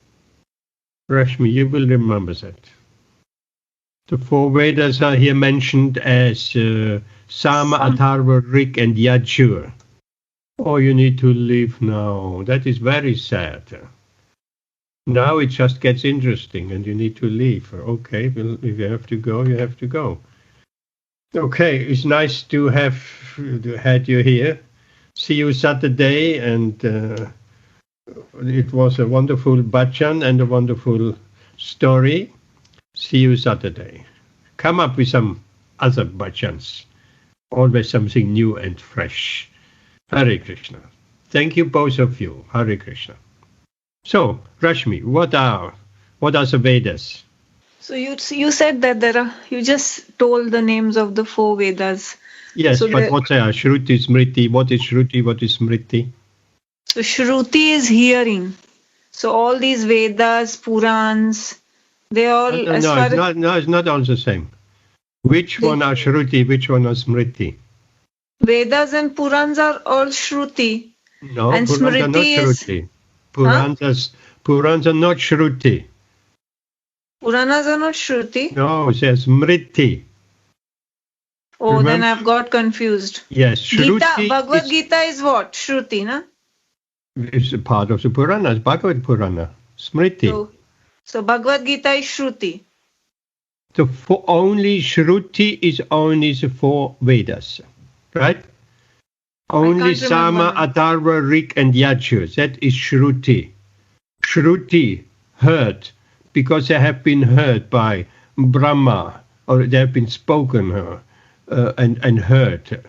Rashmi, you will remember that. The 4 Vedas are here mentioned as Sama, Atharva, Rig, and Yajur. Oh, you need to leave now. That is very sad. Now it just gets interesting, and you need to leave. Okay, well, if you have to go, you have to go. Okay, it's nice to have had you here. See you Saturday, and it was a wonderful bhajan and a wonderful story. See you Saturday. Come up with some other bhajans. Always something new and fresh. Hare Krishna. Thank you, both of you. Hare Krishna. So, Rashmi, what are the Vedas? So you said that you just told the names of the 4 Vedas. Yes, so but what are Shruti, Smriti? What is Shruti? What is Smriti? So Shruti is hearing. So all these Vedas, Purans, they all... it's not all the same. Which one are Shruti? Which one are Smriti? Vedas and Purans are all Shruti. No, and Purans are not Shruti. Purans are not Shruti. Puranas are not Shruti? No, it says Smriti. Oh, remember? Then I've got confused. Yes, Shruti. Bhagavad Gita is what? Shruti, na? It's a part of the Puranas, Bhagavad Purana. Smriti. So Bhagavad Gita is Shruti. Only Shruti is only the 4 Vedas, right? Only Sama, Atharva, Rig, and Yajur. That is Shruti. Shruti, heard, because they have been heard by Brahma, or they have been spoken and heard.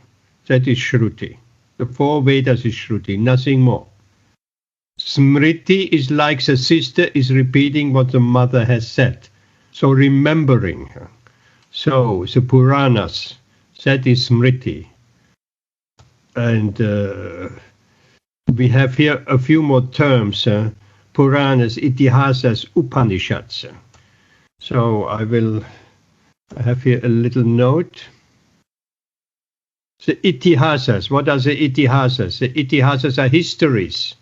That is Shruti. The 4 Vedas is Shruti, nothing more. Smriti is like the sister is repeating what the mother has said. So remembering her. So the Puranas, that is Smriti. And we have here a few more terms. Puranas, Itihasas, Upanishads. So I have here a little note. The Itihasas, what are the Itihasas? The Itihasas are histories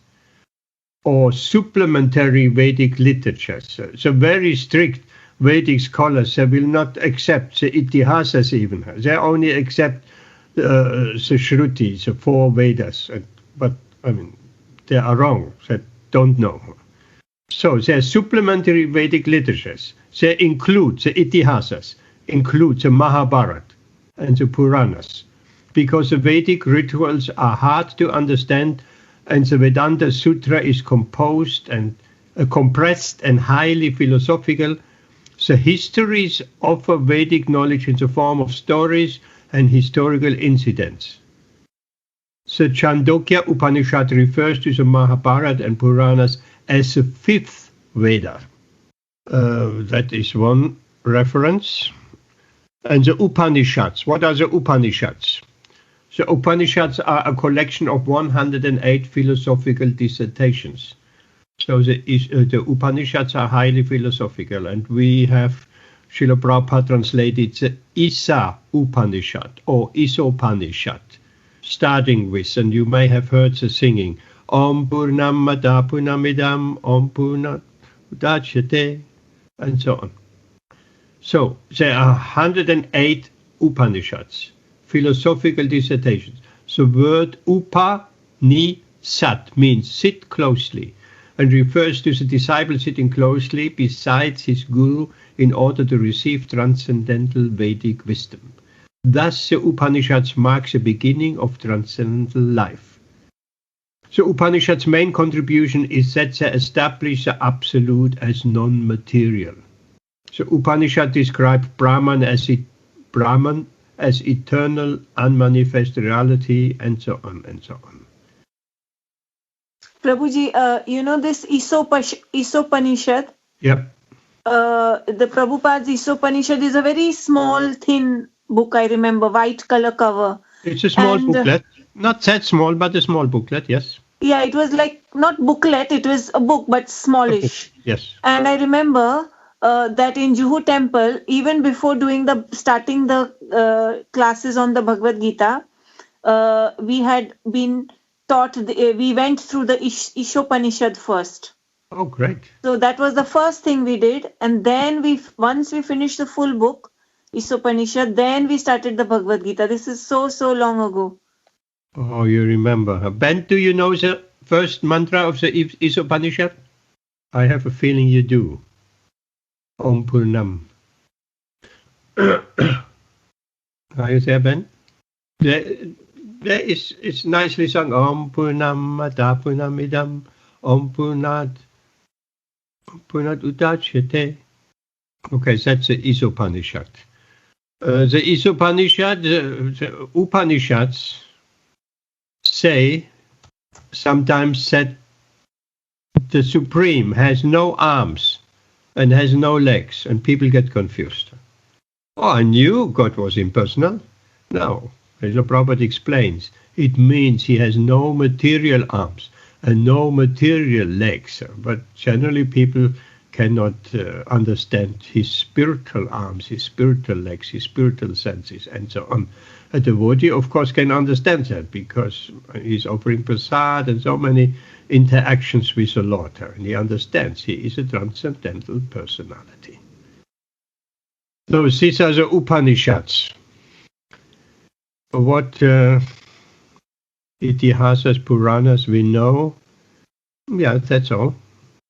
or supplementary Vedic literatures. So very strict Vedic scholars, they will not accept the Itihasas even. They only accept the Shruti, the 4 Vedas. But, I mean, they are wrong. They don't know. So, they are supplementary Vedic literatures. They include, the Itihasas, include the Mahabharata and the Puranas, because the Vedic rituals are hard to understand, and the Vedanta Sutra is composed and compressed and highly philosophical. The histories offer Vedic knowledge in the form of stories and historical incidents. The Chandogya Upanishad refers to the Mahabharata and Puranas as the 5th Veda. That is one reference. And the Upanishads. What are the Upanishads? The Upanishads are a collection of 108 philosophical dissertations. So the Upanishads are highly philosophical, and we have Srila Prabhupada translated the Isa Upanishad or Isopanishad, starting with, and you may have heard the singing, Om Purnamada Purnamidam Om Purnat Udachyate, and so on. So there are 108 Upanishads, philosophical dissertations. The word Upanishad means sit closely, and refers to the disciple sitting closely beside his guru in order to receive transcendental Vedic wisdom. Thus, the Upanishads mark the beginning of transcendental life. The Upanishads' main contribution is that they establish the Absolute as non-material. The Upanishad describe Brahman as eternal, unmanifest reality, and so on and so on. Prabhuji, you know this Isopanishad? Yep. The Prabhupada's Isopanishad is a very small, thin book, I remember, white color cover. It's a small booklet. Not that small, but a small booklet, yes. Yeah, it was like, not booklet, it was a book, but smallish. Yes. And I remember that in Juhu temple, even before starting the classes on the Bhagavad Gita, we had been taught, we went through the Ishopanishad first. Oh, great. So that was the first thing we did. And then once we finished the full book, Isopanishad, then we started the Bhagavad Gita. This is so long ago. Oh, you remember. Ben, do you know the first mantra of the Isopanishad? I have a feeling you do. Om Purnam. Are you there, Ben? It's nicely sung. Om Purnam Mata Purnamidam Om Purnat Udachyate. Okay, that's the Isopanishad. The Isopanishad, the Upanishads say sometimes that the Supreme has no arms and has no legs, and people get confused. Oh, I knew God was impersonal. No, as the Prabhupada explains, it means he has no material arms and no material legs. But generally people cannot understand his spiritual arms, his spiritual legs, his spiritual senses, and so on. A devotee, of course, can understand that because he's offering prasad and so many interactions with the Lord. And he understands he is a transcendental personality. So these are the Upanishads. What Itihasas, Puranas we know. Yeah, that's all.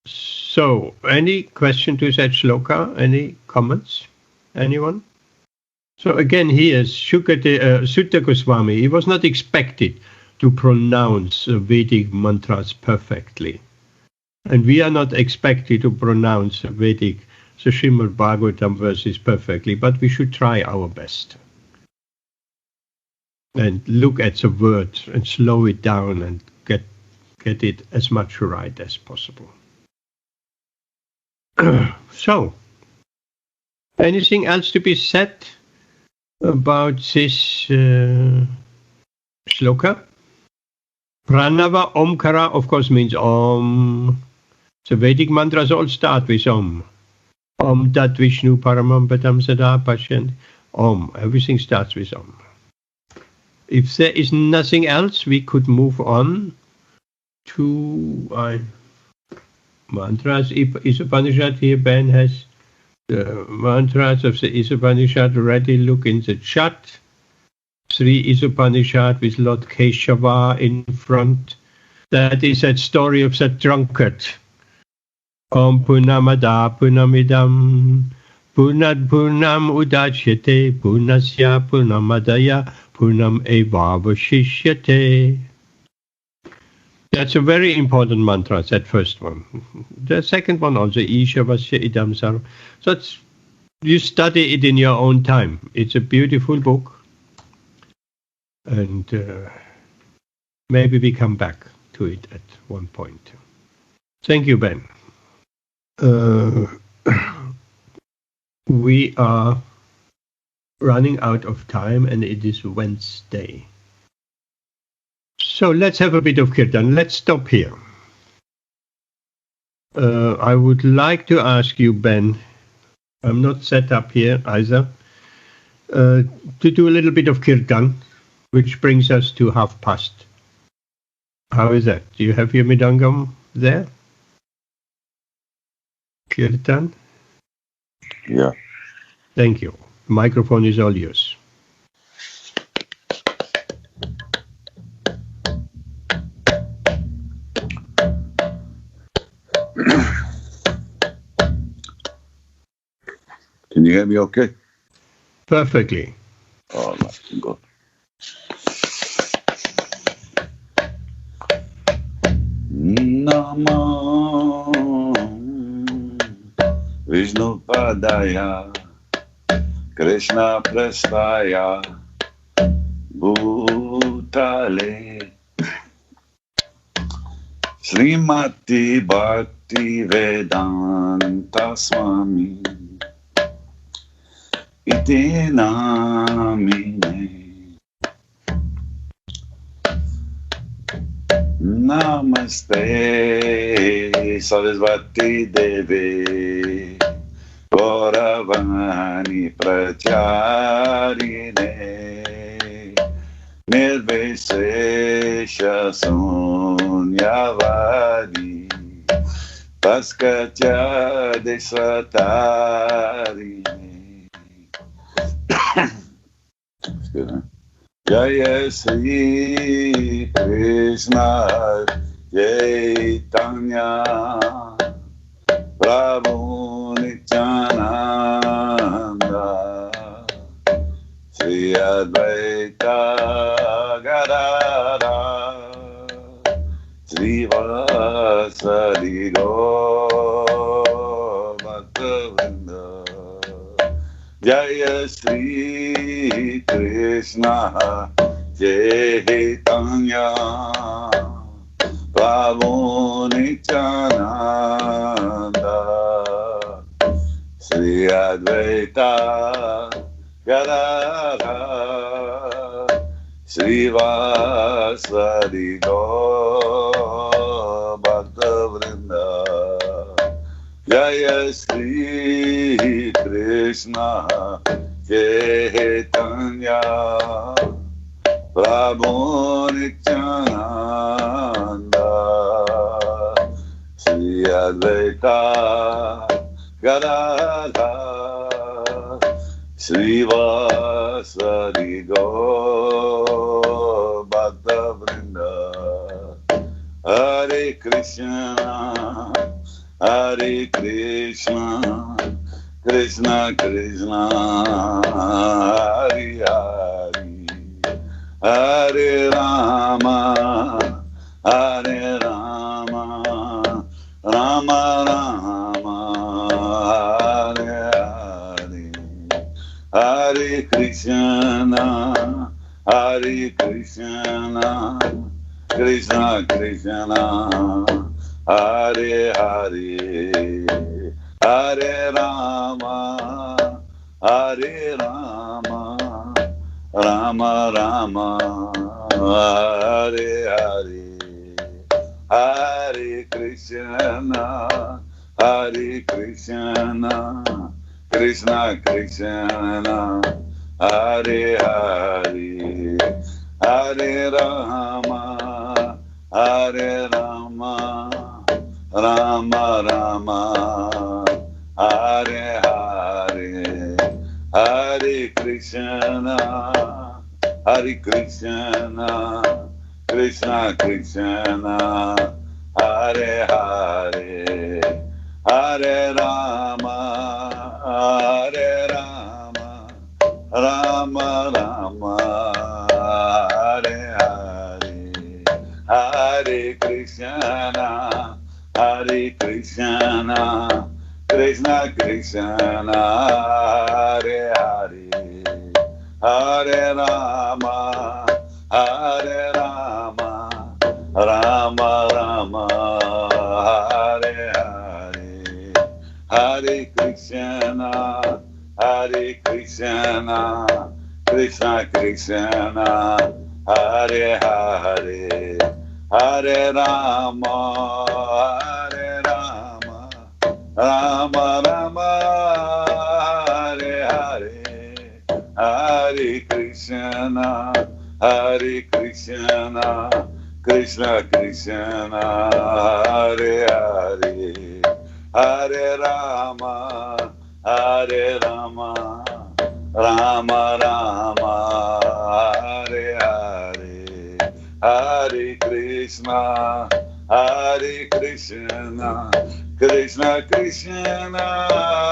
So, any question to that shloka? Any comments? Anyone? So again, here, Sutta Goswami, he was not expected to pronounce Vedic mantras perfectly. And we are not expected to pronounce Vedic, the Śrīmad-Bhāgavatam verses perfectly, but we should try our best. And look at the words and slow it down and get it as much right as possible. So, anything else to be said about this shloka? Pranava Omkara, of course, means Om. The Vedic mantras all start with Om. Om Tat Vishnu Paramam Padam Sada Pashyant. Om. Everything starts with Om. If there is nothing else, we could move on to mantras. Isopanishad here, Ben has the mantras of the Isopanishad ready. Look in the chat. 3 Isopanishad with Lord Keshava in front. That is that story of that drunkard. Om Purnamada Purnamidam Purnad Purnam Udachyate Purnasya Purnamadaya Purnam Evavashishyate. That's a very important mantra, that first one. The second one also, Isha Vasya Idam Sarva. So you study it in your own time. It's a beautiful book. And maybe we come back to it at one point. Thank you, Ben. We are running out of time and it is Wednesday. So let's have a bit of Kirtan. Let's stop here. I would like to ask you, Ben, I'm not set up here either, to do a little bit of Kirtan, which brings us to past. How is that? Do you have your Midangam there? Kirtan? Yeah. Thank you. The microphone is all yours. Can you hear me okay? Perfectly. Oh, that's good. Namo Vishnu Padaya Krishna Prestaya Bhutale Srimati Bhakti Vedanta Swami Iti Namine Namaste Sarasvati Devi Gauravani Pracharine Nirvishesha Sunyavadi Paskatya Desatarini. That's good, huh? Jaya Sri Krishna Caitanya Prabhu Nityananda Sri Advaita Gadadhara Sri Vasari Bhaktavrinda. Jaya Sri Krishna Caitanya Prabhu Nityananda Sri Advaita Gadadhara Sri Vasari Bhaktavrinda. Jaya Sri Krishna Caitanya Prabhu Nityananda Sri Advaita Gadadhara Sri Vasari Bhaktavrinda. Hare Krishna Hare Krishna Krishna Krishna Hare Hare Hare Rama Hare Rama Rama Rama Hare Hare Hare Krishna Hare Krishna Krishna Krishna Hare Hare Hare Rama Hare Rama Rama Rama Hare Hare Hare Krishna Hare Krishna Krishna Krishna Hare Hare Hare Rama Hare Rama Rama Rama Hare Hare Hare Krishna Hare Krishna Krishna Krishna Hare Hare Hare Rama Hare Rama Rama Rama Hare Hare Hare Krishna Hare Krishna Krishna Krishna Hare Hare Hare Rama Hare Rama Rama Rama Hare Hare Hare Krishna Krishna Krishna Hare Hare Hare Rama Hare Rama Rama Rama Hare Hare Hare Krishna Krishna Krishna Hare Hare Hare Rama Rama Rama Hare Hare Hare Krishna Krishna Krishna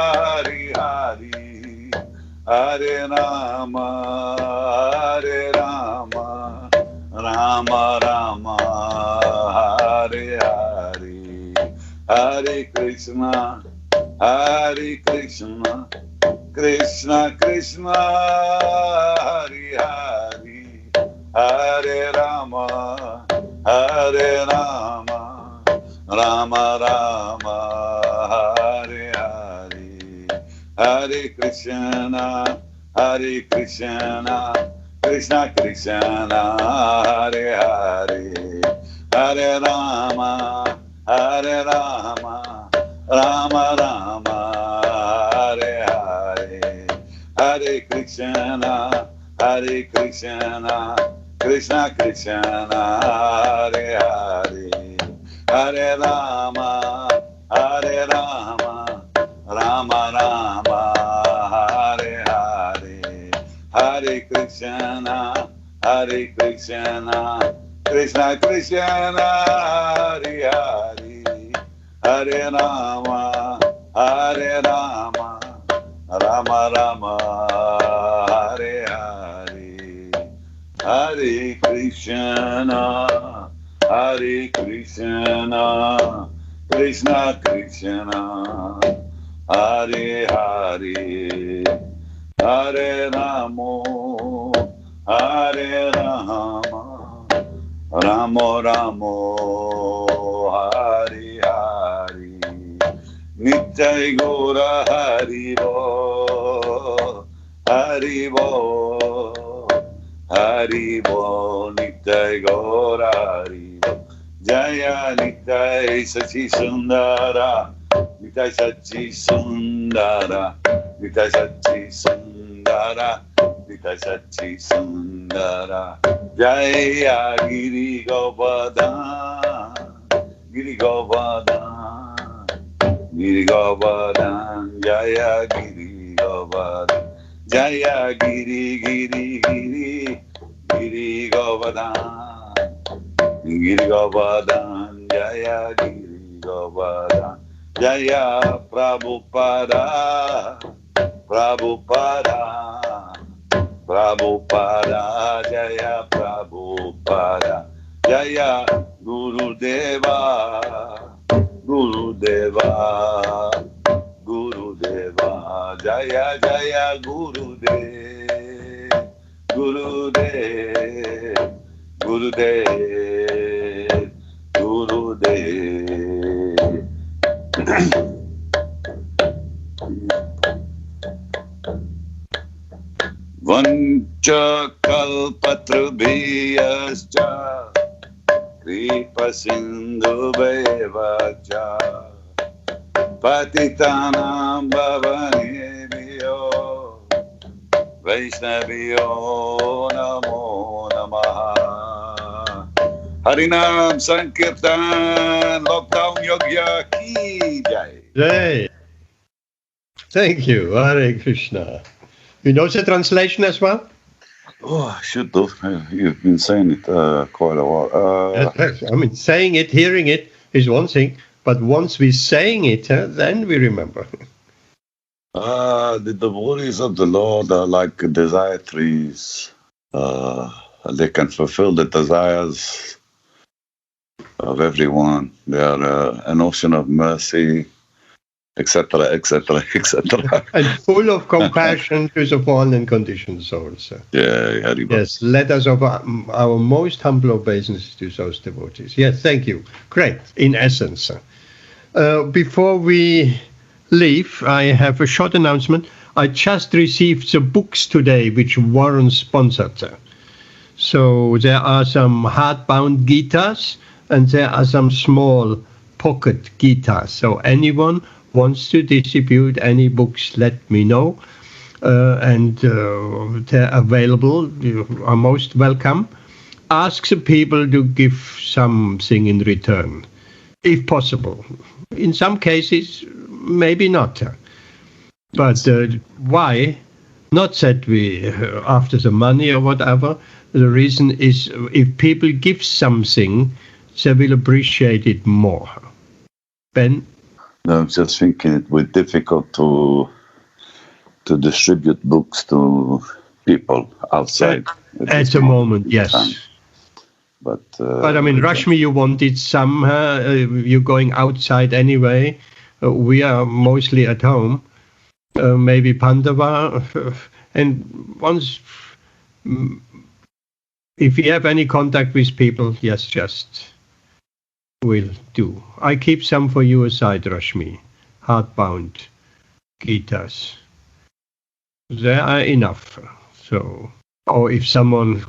Hare Hare Hare Rama Rama Rama Hare Hare Hare Krishna Krishna Krishna Hare Hare Hare Rama Rama Rama, Hare Hare, Hare Krishna, Hare Krishna, Krishna Krishna, Hare Hare, Hare Rama, Hare Rama, Rama Rama, Hare Hare, Hare Krishna, Hare Krishna, Krishna Krishna, Hare Hare, Hare Rama, Hare Rama, Rama Rama, Hare Hare, Hare Krishna, Hare Krishna, Krishna Krishna, Hare Hare, Hare Rama, Hare Rama, Rama Rama, Hare Hare, Hare Krishna, Hare Krishna, Krishna Krishna, Hare Hare, Hare Ramo, Hare Rama, Ramo Ramo, Hare Hare, Nitai Gora Haribo, Haribo, Haribo, Nitai Gora Haribo, Jaya Nitai Sachi Sundara, Nitai Sachi Sundara, Nitai Sachi Sundara, Nitai Sachi Sundara, Jaya Giri Govardhan, Giri Govardhan, Giri Govardhan, Jaya Giri Govardhan, Jaya Giri Giri Giri, Giri Govardhan, Giri Govardhan, Jaya Giri Govardhan, Jaya Prabhupada, Prabhupada, Prabhupada, Jaya Prabhupada, Jaya Gurudeva, Gurudeva, Gurudeva, Jaya Jaya Gurudev, Gurudev, Gurudev, Gurudev. Vancha kalpatrubhyascha kripa sindhubheva-cha patitanam bhavanebhyo vaishnavyo namo namaha. Harinam Sankirtan Lockdown Yogya Ki Jai. Jai. Thank you, Hare Krishna. You know the translation as well? Oh, I should do. You've been saying it quite a while. I mean, saying it, hearing it is one thing, but once we're saying it, then we remember. The devotees of the Lord are like desire trees. They can fulfill the desires of everyone. They are an ocean of mercy, etc., etc., etc. And full of compassion to the fallen and conditioned souls. Yeah, yes, let us offer our most humble obeisances to those devotees. Yes, thank you. Great, in essence. Before we leave, I have a short announcement. I just received the books today, which Warren sponsored. So there are some hardbound Gitas, and there are some small pocket Gitas. So anyone wants to distribute any books, let me know. And they're available. You are most welcome. Ask the people to give something in return, if possible. In some cases, maybe not. But why? Not that we after the money or whatever. The reason is if people give something, they will appreciate it more. Ben? No, I'm just thinking it would be difficult to distribute books to people outside. At the moment, yes. But I mean, Rashmi, you wanted some. You're going outside anyway. We are mostly at home. Maybe Pandava. And once, if you have any contact with people, yes, just will do. I keep some for you aside, Rashmi. Hardbound Gitas. There are enough. So, or if someone,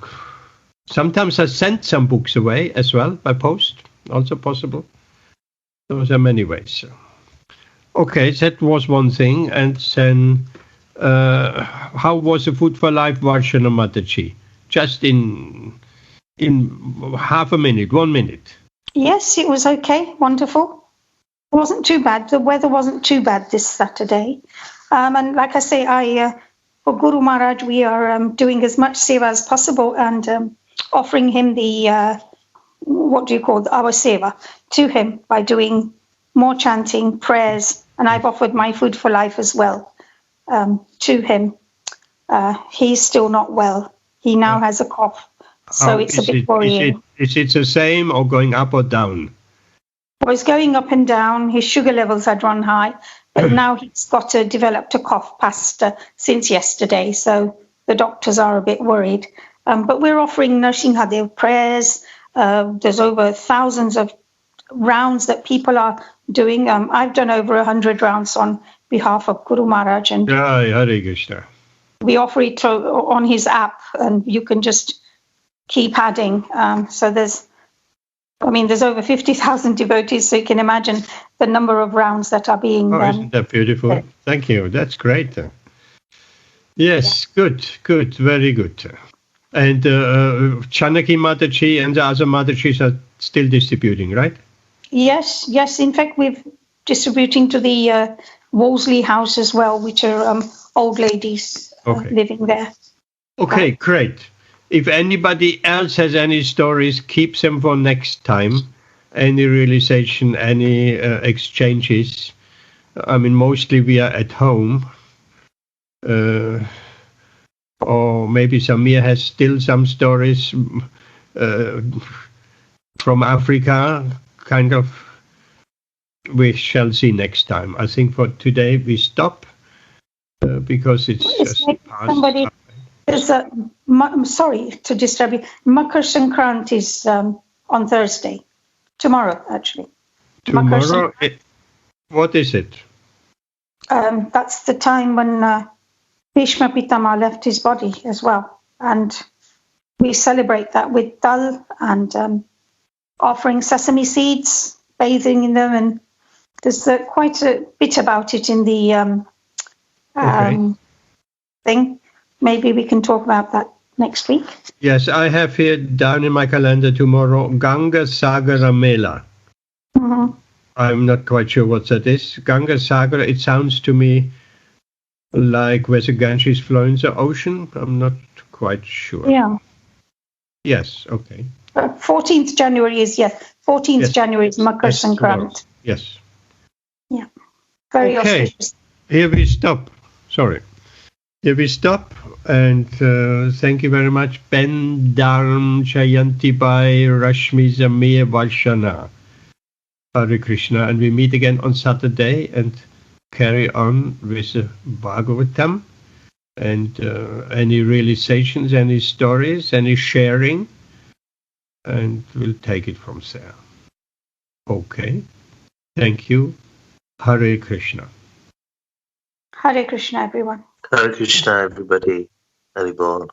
sometimes I send some books away as well by post, also possible. Those are many ways. Okay, that was one thing. And then, how was the Food for Life Varshana Mataji? Just in half a minute, 1 minute. Yes, it was okay. Wonderful. It wasn't too bad. The weather wasn't too bad this Saturday. And like I say, for Guru Maharaj, we are doing as much seva as possible and offering him the, our seva to him by doing more chanting, prayers, and I've offered my Food for Life as well to him. He's still not well. He now has a cough, so it's a bit worrying. Is it the same or going up or down? Well, it's going up and down. His sugar levels had run high, but now he's developed a cough since yesterday, so the doctors are a bit worried. But we're offering Narsingadev prayers. There's over thousands of rounds that people are doing. I've done over 100 rounds on behalf of Guru Maharaj, and Hare Krishna. We offer it on his app, and you can just keep adding. So there's over 50,000 devotees, so you can imagine the number of rounds that are being done. Isn't that beautiful? Thank you. That's great. Yes, yeah. Good, very good. And Chanaki Mataji and the other Matajis are still distributing, right? Yes. In fact, we're distributing to the Wolseley house as well, which are old ladies living there. Okay, great. If anybody else has any stories, keep them for next time. Any realization, any exchanges. Mostly we are at home. Or maybe Samir has still some stories from Africa, kind of. We shall see next time. I think for today we stop because it's just past. Sorry to disturb you. Makar Sankranti is on Thursday. Tomorrow, actually. Tomorrow? What is it? That's the time when Bhishma Pitama left his body as well. And we celebrate that with dal and offering sesame seeds, bathing in them. And there's quite a bit about it in the thing. Maybe we can talk about that next week. Yes, I have here down in my calendar tomorrow, Ganga Sagara Mela. Mm-hmm. I'm not quite sure what that is. Ganga Sagara, it sounds to me like where the Ganges flow in the ocean. I'm not quite sure. Yeah. Yes, okay. 14th January is, 14th January is Makar Sankranti. Yes. Yeah. Very auspicious. Here we stop. Sorry. Here we stop, and thank you very much, Ben Dharm Jayanti Bai Rashmi Zamir Varshana. Hare Krishna, and we meet again on Saturday and carry on with the Bhagavatam and any realizations, any stories, any sharing, and we'll take it from there. Okay. Thank you. Hare Krishna. Hare Krishna, everyone. Hare Krishna, everybody. Hare Bol.